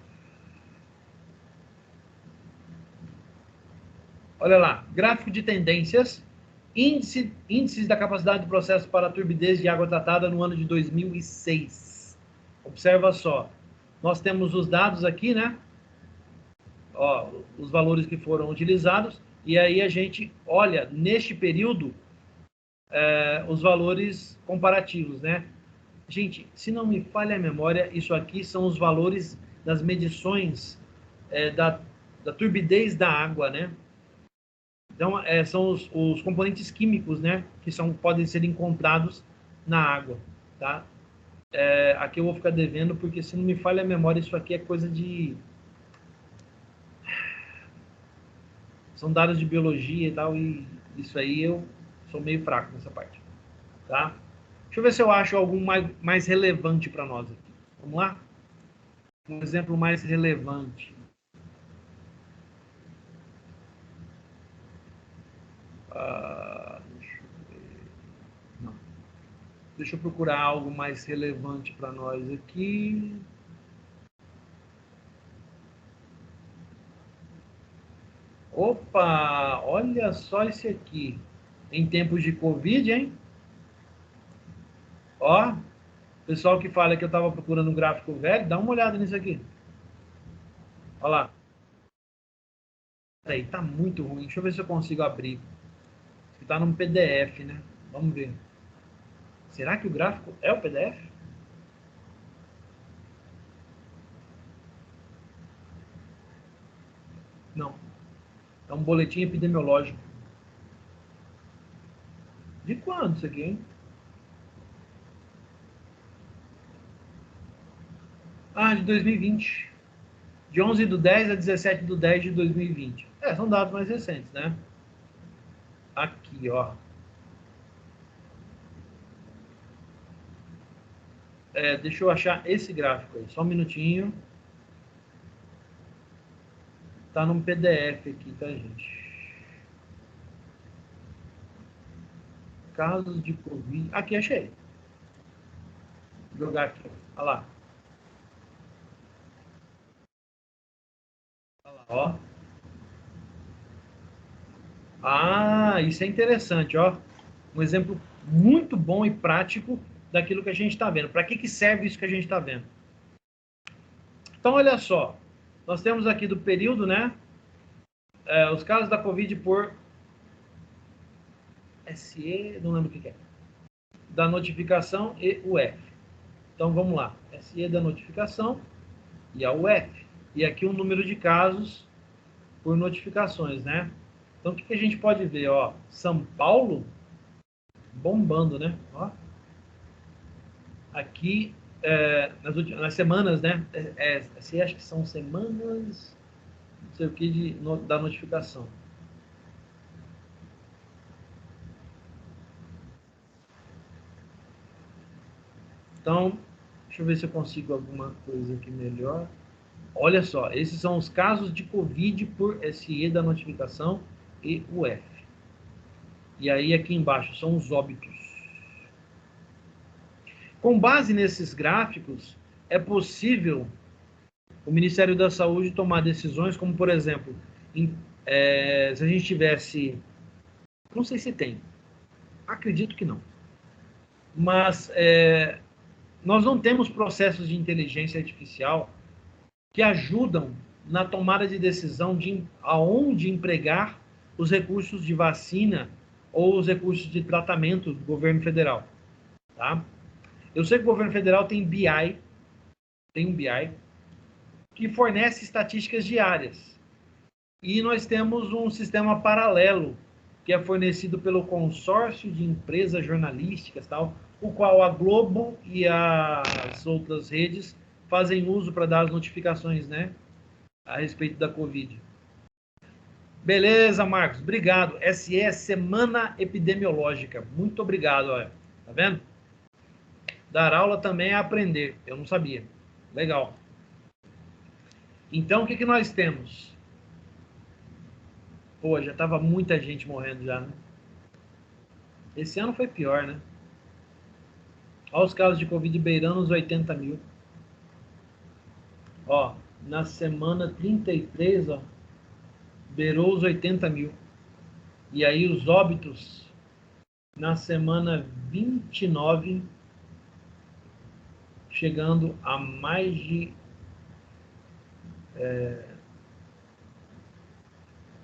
Olha lá, gráfico de tendências, índices da capacidade de processo para turbidez de água tratada no ano de 2006. Observa só, nós temos os dados aqui, né? Ó, os valores que foram utilizados, e aí a gente olha, neste período, os valores comparativos, né? Gente, se não me falha a memória, isso aqui são os valores das medições da turbidez da água, né? Então, são os componentes químicos, né, que podem ser encontrados na água, tá? Aqui eu vou ficar devendo, porque se não me falha a memória, isso aqui é coisa de... São dados de biologia e tal, e isso aí eu sou meio fraco nessa parte, tá? Deixa eu ver se eu acho algum mais relevante para nós aqui. Vamos lá? Um exemplo mais relevante. Deixa eu ver. Não. Deixa eu procurar algo mais relevante para nós aqui. Opa, olha só esse aqui. Em tempos de Covid, hein? Ó, pessoal que fala que eu estava procurando um gráfico velho, dá uma olhada nisso aqui. Olha lá. Peraí, tá muito ruim. Deixa eu ver se eu consigo abrir. Está num PDF, né? Vamos ver. Será que o gráfico é o PDF? Não. É um boletim epidemiológico. De quando isso aqui, hein? Ah, de 2020. De 11/10 a 17/10 de 2020. São dados mais recentes, né? Aqui, ó. Deixa eu achar esse gráfico aí. Só um minutinho. Tá num PDF aqui, tá, gente? Casos de Covid. Aqui, achei. Vou jogar aqui. Olha lá. Olha lá, ó. Ah, isso é interessante, ó. Um exemplo muito bom e prático daquilo que a gente está vendo. Para que serve isso que a gente está vendo? Então, olha só. Nós temos aqui do período, né? Os casos da Covid por SE, não lembro o que é. Da notificação e UF. Então, vamos lá. SE da notificação e a UF. E aqui o número de casos por notificações, né? Então, o que a gente pode ver, ó? São Paulo bombando, né? Ó. Aqui, nas semanas, né? Acho que são semanas, não sei o que, da notificação. Então, deixa eu ver se eu consigo alguma coisa aqui melhor. Olha só, esses são os casos de Covid por SE da notificação e UF. E aí, aqui embaixo, são os óbitos. Com base nesses gráficos, é possível o Ministério da Saúde tomar decisões como, por exemplo, se a gente tivesse... Não sei se tem. Acredito que não. Mas nós não temos processos de inteligência artificial que ajudam na tomada de decisão de aonde empregar os recursos de vacina ou os recursos de tratamento do governo federal. Tá? Eu sei que o governo federal tem um BI, que fornece estatísticas diárias. E nós temos um sistema paralelo, que é fornecido pelo consórcio de empresas jornalísticas, tal, o qual a Globo e as outras redes fazem uso para dar as notificações, né, a respeito da Covid. Beleza, Marcos, obrigado. SE é Semana Epidemiológica. Muito obrigado, olha. Tá vendo? Dar aula também é aprender. Eu não sabia. Legal. Então, o que nós temos? Pô, já tava muita gente morrendo já, né? Esse ano foi pior, né? Olha os casos de Covid beirando os 80 mil. Ó, na semana 33, ó, beirou os 80 mil. E aí os óbitos, na semana 29, chegando a mais de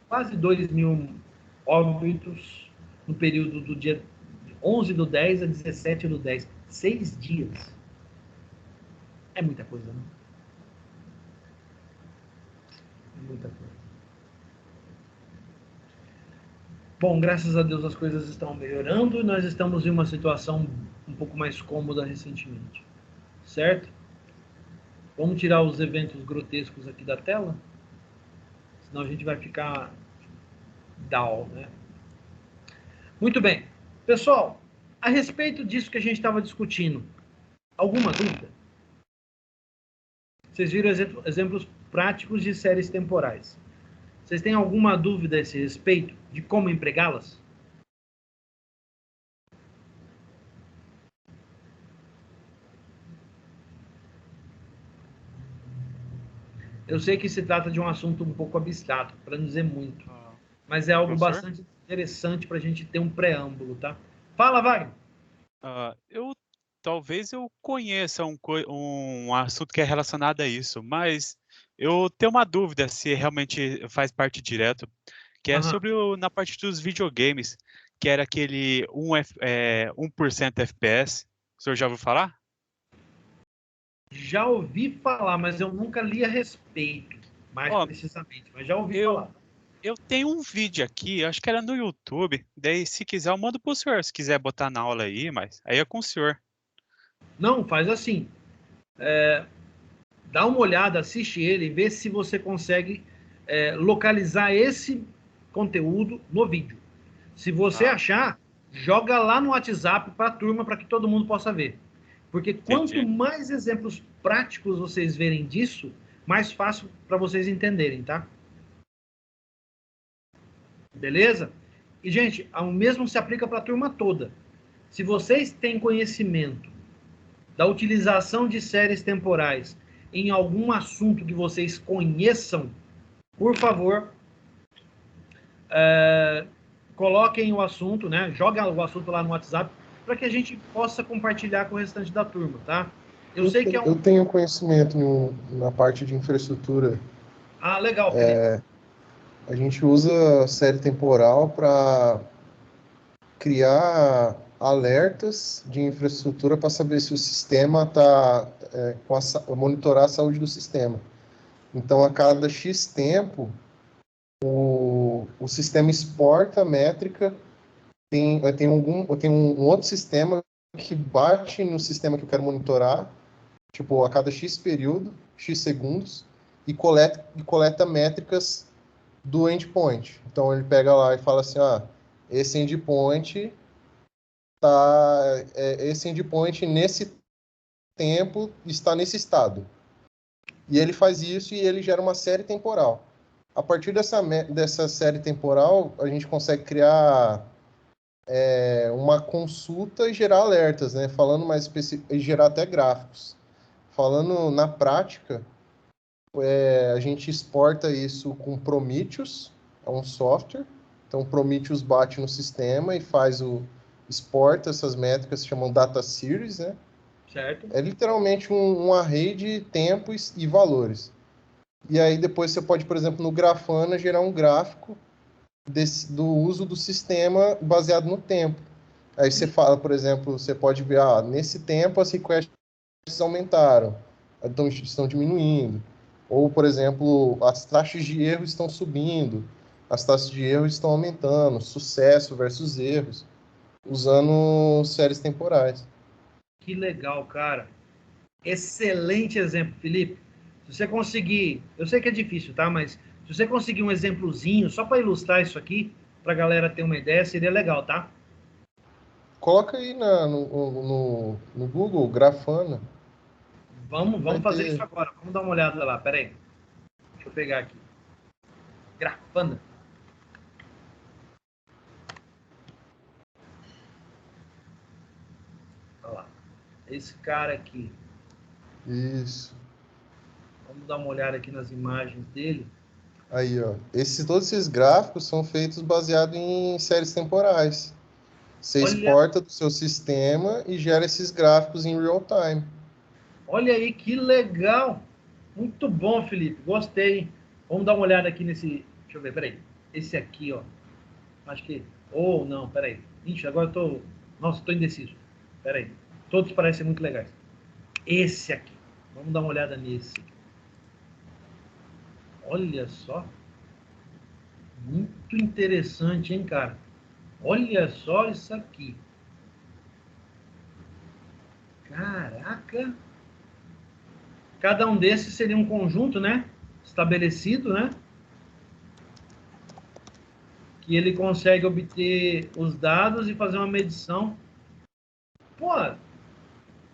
quase 2 mil óbitos no período do dia 11/10 a 17/10. 6 dias. É muita coisa, né? É muita coisa. Bom, graças a Deus as coisas estão melhorando e nós estamos em uma situação um pouco mais cômoda recentemente. Certo? Vamos tirar os eventos grotescos aqui da tela? Senão a gente vai ficar down, né? Muito bem. Pessoal, a respeito disso que a gente estava discutindo, alguma dúvida? Vocês viram exemplos práticos de séries temporais. Vocês têm alguma dúvida a esse respeito de como empregá-las? Eu sei que se trata de um assunto um pouco abstrato, para não dizer muito, mas é algo bastante interessante para a gente ter um preâmbulo, tá? Fala, Wagner! Talvez eu conheça um assunto que é relacionado a isso, mas eu tenho uma dúvida se realmente faz parte direto, que é sobre na parte dos videogames, que era aquele 1% FPS. O senhor já ouviu falar? Já ouvi falar, mas eu nunca li a respeito, mais precisamente, mas já ouvi falar. Eu tenho um vídeo aqui, acho que era no YouTube, daí se quiser eu mando pro senhor, se quiser botar na aula aí, mas aí é com o senhor. Não, faz assim, dá uma olhada, assiste ele, vê se você consegue localizar esse conteúdo no vídeo. Se você achar, joga lá no WhatsApp para a turma, para que todo mundo possa ver. Porque quanto mais exemplos práticos vocês verem disso, mais fácil para vocês entenderem, tá? Beleza? E, gente, o mesmo se aplica para a turma toda. Se vocês têm conhecimento da utilização de séries temporais em algum assunto que vocês conheçam, por favor, coloquem o assunto, né? Joga o assunto lá no WhatsApp para que a gente possa compartilhar com o restante da turma, tá? Eu sei que eu tenho conhecimento na parte de infraestrutura. Ah, legal, Felipe. A gente usa série temporal para criar alertas de infraestrutura para saber se o sistema está monitorar a saúde do sistema. Então, a cada X tempo, o sistema exporta a métrica, tem um outro sistema que bate no sistema que eu quero monitorar, tipo, a cada X período, X segundos, e coleta métricas do endpoint. Então, ele pega lá e fala assim, esse endpoint nesse tempo está nesse estado. E ele faz isso e ele gera uma série temporal. A partir dessa série temporal, a gente consegue criar uma consulta e gerar alertas, né? Falando mais específico, e gerar até gráficos. Falando na prática, a gente exporta isso com Prometheus, é um software. Então, o Prometheus bate no sistema e exporta essas métricas, se chamam data series, né? Certo. É literalmente um array de tempos e valores. E aí depois você pode, por exemplo, no Grafana, gerar um gráfico do uso do sistema baseado no tempo. Aí você fala, por exemplo, você pode ver, nesse tempo as requests aumentaram, então estão diminuindo. Ou, por exemplo, as taxas de erro estão subindo, as taxas de erro estão aumentando, sucesso versus erros, usando séries temporais. Que legal, cara. Excelente exemplo, Felipe. Se você conseguir, eu sei que é difícil, tá? Mas se você conseguir um exemplozinho, só para ilustrar isso aqui, para a galera ter uma ideia, seria legal, tá? Coloca aí no Google, Grafana. Vamos fazer isso agora. Vamos dar uma olhada lá, peraí. Deixa eu pegar aqui. Grafana. Olha lá. Esse cara aqui. Isso. Vamos dar uma olhada aqui nas imagens dele. Aí, ó. Todos esses gráficos são feitos baseados em séries temporais. Você exporta do seu sistema e gera esses gráficos em real time. Olha aí, que legal! Muito bom, Felipe. Gostei, hein? Vamos dar uma olhada aqui nesse... Deixa eu ver, peraí. Esse aqui, ó. Acho que... Ou não, peraí. Ixi, agora eu tô... Nossa, tô indeciso. Peraí. Todos parecem muito legais. Esse aqui. Vamos dar uma olhada nesse. Olha só. Muito interessante, hein, cara? Olha só isso aqui. Caraca! Cada um desses seria um conjunto, né? Estabelecido, né? Que ele consegue obter os dados e fazer uma medição. Pô,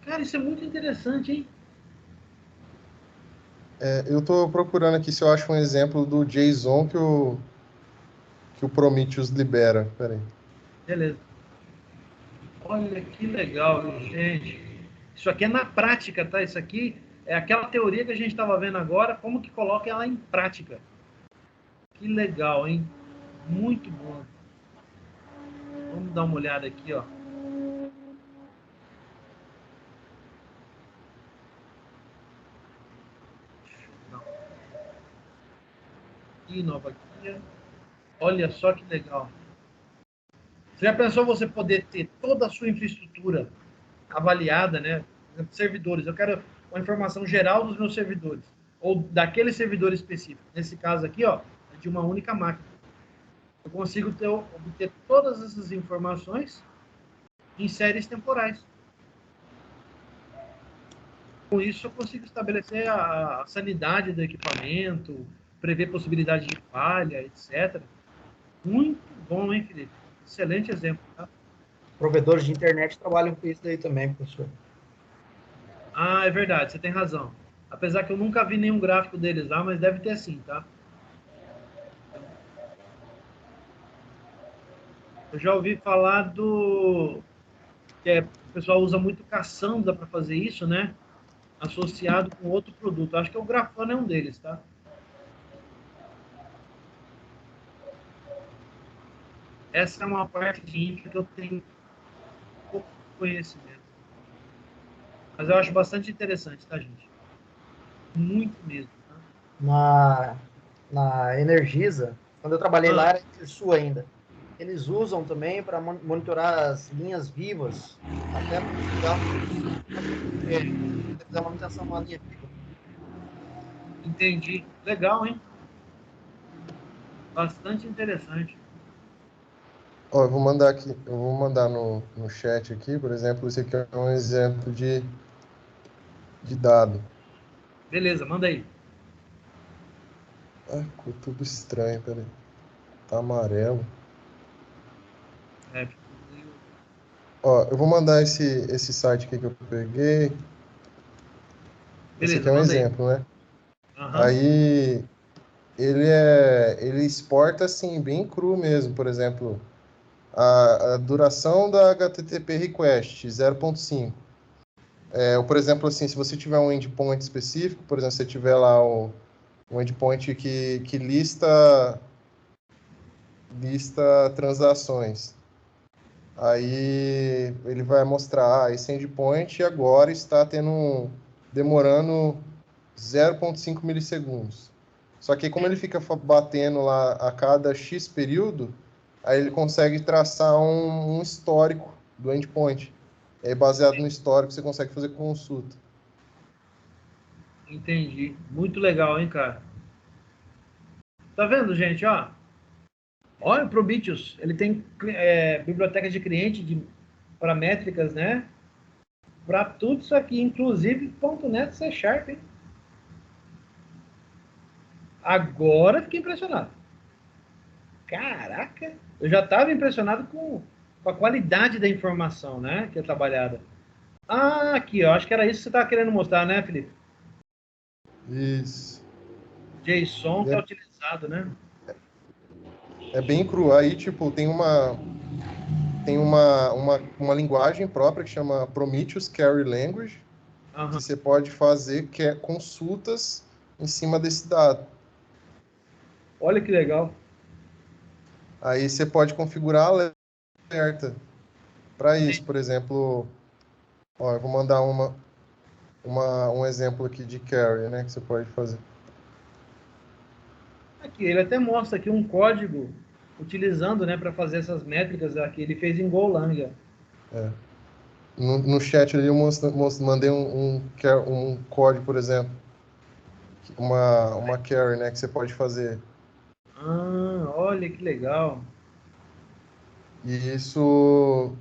cara, isso é muito interessante, hein? Eu estou procurando aqui se eu acho um exemplo do JSON que o Prometheus libera. Peraí. Beleza. Olha que legal, gente. Isso aqui é na prática, tá? Isso aqui é aquela teoria que a gente estava vendo agora, como que coloca ela em prática. Que legal, hein? Muito bom. Vamos dar uma olhada aqui, ó. Aqui, nova guia. Olha só que legal. Você já pensou você poder ter toda a sua infraestrutura avaliada, né? Por exemplo, servidores. Eu quero uma informação geral dos meus servidores. Ou daquele servidor específico. Nesse caso aqui, ó, é de uma única máquina. Eu consigo obter todas essas informações em séries temporais. Com isso, eu consigo estabelecer a sanidade do equipamento, prever possibilidade de falha, etc. Muito bom, hein, Felipe? Excelente exemplo, tá? Provedores de internet trabalham com isso daí também, professor. Ah, é verdade, você tem razão. Apesar que eu nunca vi nenhum gráfico deles lá, mas deve ter sim, tá? Eu já ouvi falar o pessoal usa muito caçamba para fazer isso, né? Associado com outro produto. Acho que o Grafana é um deles, tá? Essa é uma parte de infra que eu tenho pouco conhecimento. Mas eu acho bastante interessante, tá, gente? Muito mesmo, tá? Na Energisa, quando eu trabalhei lá, era isso ainda. Eles usam também para monitorar as linhas vivas, até fazer a manutenção de uma linha viva. Entendi. Legal, hein? Bastante interessante. Ó, eu vou mandar aqui, eu vou mandar no chat aqui, por exemplo, esse aqui é um exemplo de dado. Beleza, manda aí. Ah, ficou tudo estranho, peraí. Tá amarelo. É, Ó, eu vou mandar esse site aqui que eu peguei. Esse aqui beleza, é um manda aí. exemplo, né? Aham. Aí ele exporta assim, bem cru mesmo, por exemplo, a duração da HTTP request 0.5. Ou, por exemplo, assim, se você tiver um endpoint específico, por exemplo, se você tiver lá um endpoint que lista transações, aí ele vai mostrar, esse endpoint agora está demorando 0.5 milissegundos. Só que como ele fica batendo lá a cada X período, aí ele consegue traçar um histórico do endpoint. E aí, baseado no histórico, você consegue fazer consulta. Entendi. Muito legal, hein, cara? Tá vendo, gente, ó? Olha o Prometheus. Ele tem biblioteca de cliente para métricas, né? Para tudo isso aqui, inclusive .NET C Sharp, hein? Agora fiquei impressionado. Caraca! Eu já estava impressionado com a qualidade da informação, né? Que é trabalhada. Ah, aqui, ó. Acho que era isso que você estava querendo mostrar, né, Felipe? Isso. JSON que é utilizado, né? É bem cru. Aí, tipo, tem uma linguagem própria que chama Prometheus Query Language, Aham. que você pode fazer consultas em cima desse dado. Olha que legal. Aí você pode configurar alerta para isso. Por exemplo, ó, eu vou mandar um exemplo aqui de query, né, que você pode fazer. Aqui, ele até mostra aqui um código utilizando, né, para fazer essas métricas aqui. Ele fez em Golang. No chat ali eu mandei um código, por exemplo, uma query, né, que você pode fazer. Ah, olha que legal. E isso,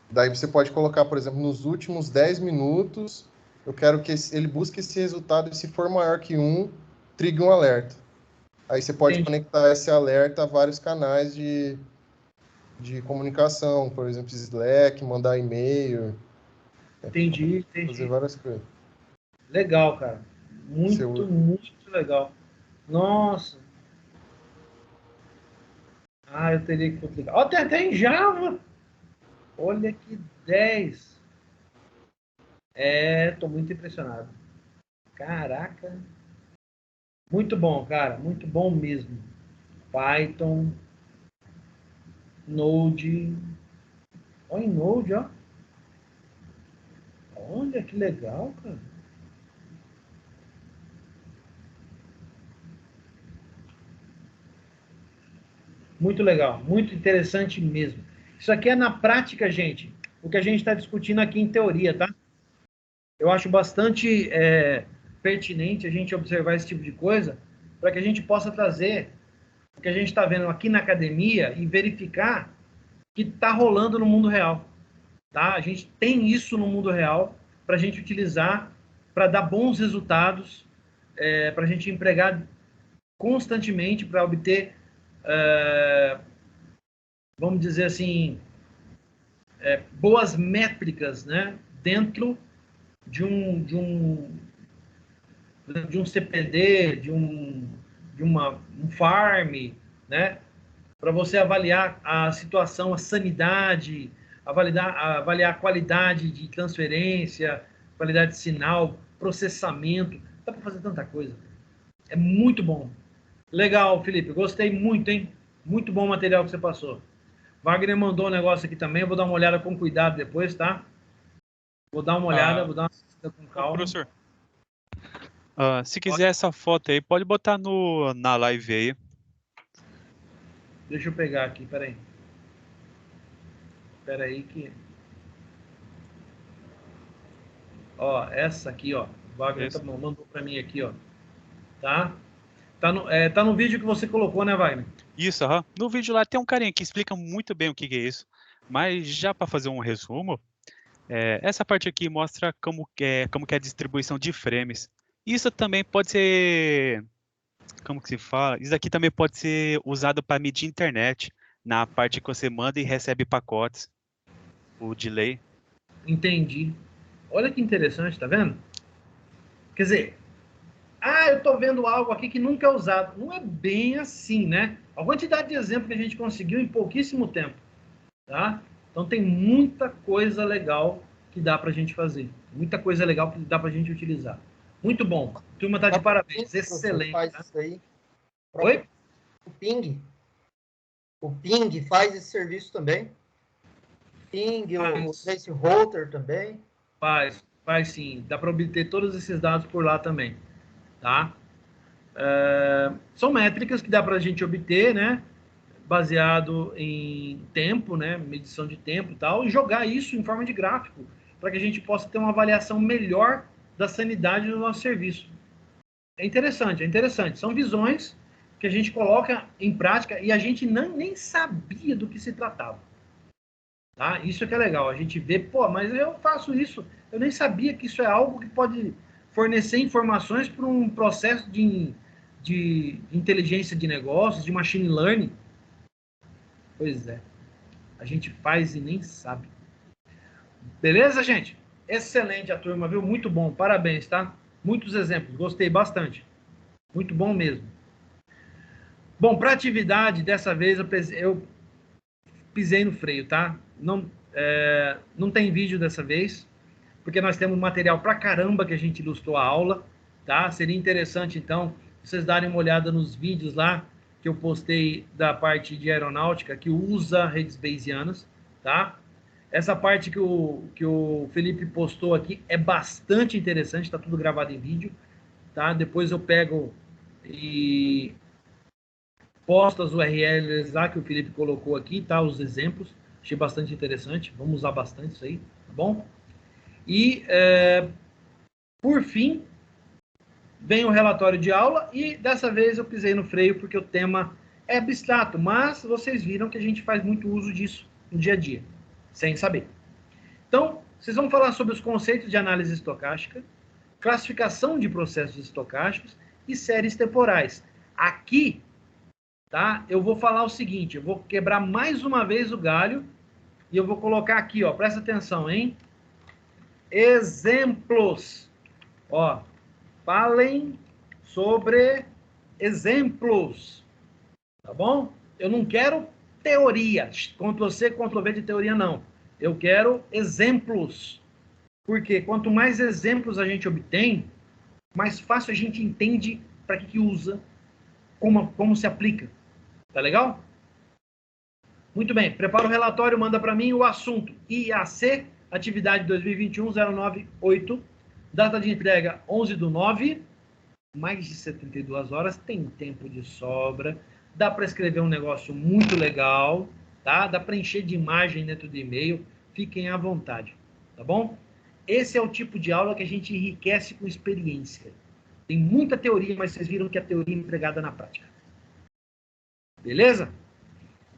daí você pode colocar, por exemplo, nos últimos 10 minutos, eu quero que ele busque esse resultado e se for maior que 1, trigue um alerta. Aí você pode Entendi, conectar esse alerta a vários canais de comunicação, por exemplo, Slack, mandar e-mail, entendi, fazer entendi. várias coisas. Legal, cara. Muito, Seu, muito legal. Nossa. Ah, eu teria que publicar. Ó, tem até em Java. Olha que 10. É, tô muito impressionado. Caraca. Muito bom, cara. Muito bom mesmo. Python, Node. Olha em Node, ó. Olha que legal, cara. Muito legal, muito interessante mesmo. Isso aqui é na prática, gente, o que a gente está discutindo aqui em teoria, tá? Eu acho bastante pertinente a gente observar esse tipo de coisa para que a gente possa trazer o que a gente está vendo aqui na academia e verificar que está rolando no mundo real, tá? A gente tem isso no mundo real para a gente utilizar para dar bons resultados, para a gente empregar constantemente para obter, vamos dizer assim, boas métricas, né? Dentro de um CPD, um farm, né? Para você avaliar a situação, a sanidade, avaliar a qualidade de transferência, qualidade de sinal, processamento. Dá para fazer tanta coisa. É muito bom. Legal, Felipe. Gostei muito, hein? Muito bom o material que você passou. Wagner mandou um negócio aqui também. Vou dar uma olhada com cuidado depois, tá? Vou dar uma olhada, Ah, vou dar uma assistida com ô, calma. professor, se quiser essa foto aí, pode botar na live aí. Deixa eu pegar aqui, peraí. Peraí que... Ó, essa aqui, ó. O Wagner Isso. mandou para mim aqui, ó. Tá? Tá no vídeo que você colocou, né, Wagner? Isso, aham. No vídeo lá tem um carinha que explica muito bem o que é isso. Mas já para fazer um resumo, essa parte aqui mostra como que é a distribuição de frames. Isso também pode ser, como que se fala? Isso aqui também pode ser usado para medir internet, na parte que você manda e recebe pacotes, o delay. Entendi. Olha que interessante, tá vendo? Quer dizer, eu tô vendo algo aqui que nunca é usado. Não é bem assim, né? A quantidade de exemplos que a gente conseguiu em pouquíssimo tempo, tá? Então tem muita coisa legal que dá pra gente fazer. Muita coisa legal que dá pra gente utilizar. Muito bom. A turma tá de parabéns. Excelente. Faz Tá? isso aí. Oi? O Ping. O Ping faz esse serviço também. Ping, o Trace Router também. Faz sim. Dá para obter todos esses dados por lá também, tá? São métricas que dá para a gente obter, né? Baseado em tempo, né? Medição de tempo e tal, e jogar isso em forma de gráfico, para que a gente possa ter uma avaliação melhor da sanidade do nosso serviço. É interessante. São visões que a gente coloca em prática e a gente nem sabia do que se tratava. Tá? Isso que é legal, a gente vê, mas eu faço isso, eu nem sabia que isso é algo que pode fornecer informações para um processo de inteligência de negócios, de machine learning. Pois é, a gente faz e nem sabe. Beleza, gente? Excelente a turma, viu? Muito bom, parabéns, tá? Muitos exemplos, gostei bastante. Muito bom mesmo. Bom, para atividade, dessa vez eu pisei no freio, tá? Não tem vídeo dessa vez, porque nós temos material pra caramba que a gente ilustrou a aula, tá? Seria interessante, então, vocês darem uma olhada nos vídeos lá que eu postei da parte de aeronáutica, que usa redes bayesianas, tá? Essa parte que o Felipe postou aqui é bastante interessante, tá tudo gravado em vídeo, tá? Depois eu pego e posto as URLs lá que o Felipe colocou aqui, tá? Os exemplos, achei bastante interessante, vamos usar bastante isso aí, tá bom? E, por fim, vem o relatório de aula e dessa vez eu pisei no freio porque o tema é abstrato, mas vocês viram que a gente faz muito uso disso no dia a dia, sem saber. Então, vocês vão falar sobre os conceitos de análise estocástica, classificação de processos estocásticos e séries temporais. Aqui, tá? Eu vou falar o seguinte, eu vou quebrar mais uma vez o galho e eu vou colocar aqui, ó, presta atenção, hein? Exemplos. Ó, falem sobre exemplos, tá bom? Eu não quero teoria, Ctrl+C, Ctrl+V de teoria, não. Eu quero exemplos. Porque quanto mais exemplos a gente obtém, mais fácil a gente entende para que usa, como se aplica. Tá legal? Muito bem. Prepara o relatório, manda para mim o assunto IAC, atividade 2021-098, data de entrega 11/9, mais de 72 horas, tem tempo de sobra, dá para escrever um negócio muito legal, tá? Dá para encher de imagem dentro do e-mail, fiquem à vontade, tá bom? Esse é o tipo de aula que a gente enriquece com experiência. Tem muita teoria, mas vocês viram que a teoria é empregada na prática. Beleza?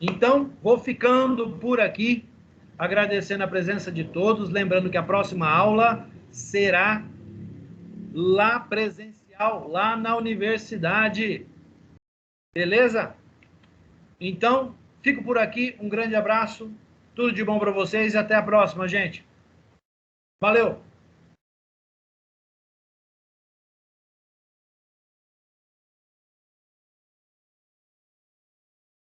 Então, vou ficando por aqui, agradecendo a presença de todos, lembrando que a próxima aula será lá presencial, lá na universidade. Beleza? Então, fico por aqui, um grande abraço, tudo de bom para vocês e até a próxima, gente. Valeu!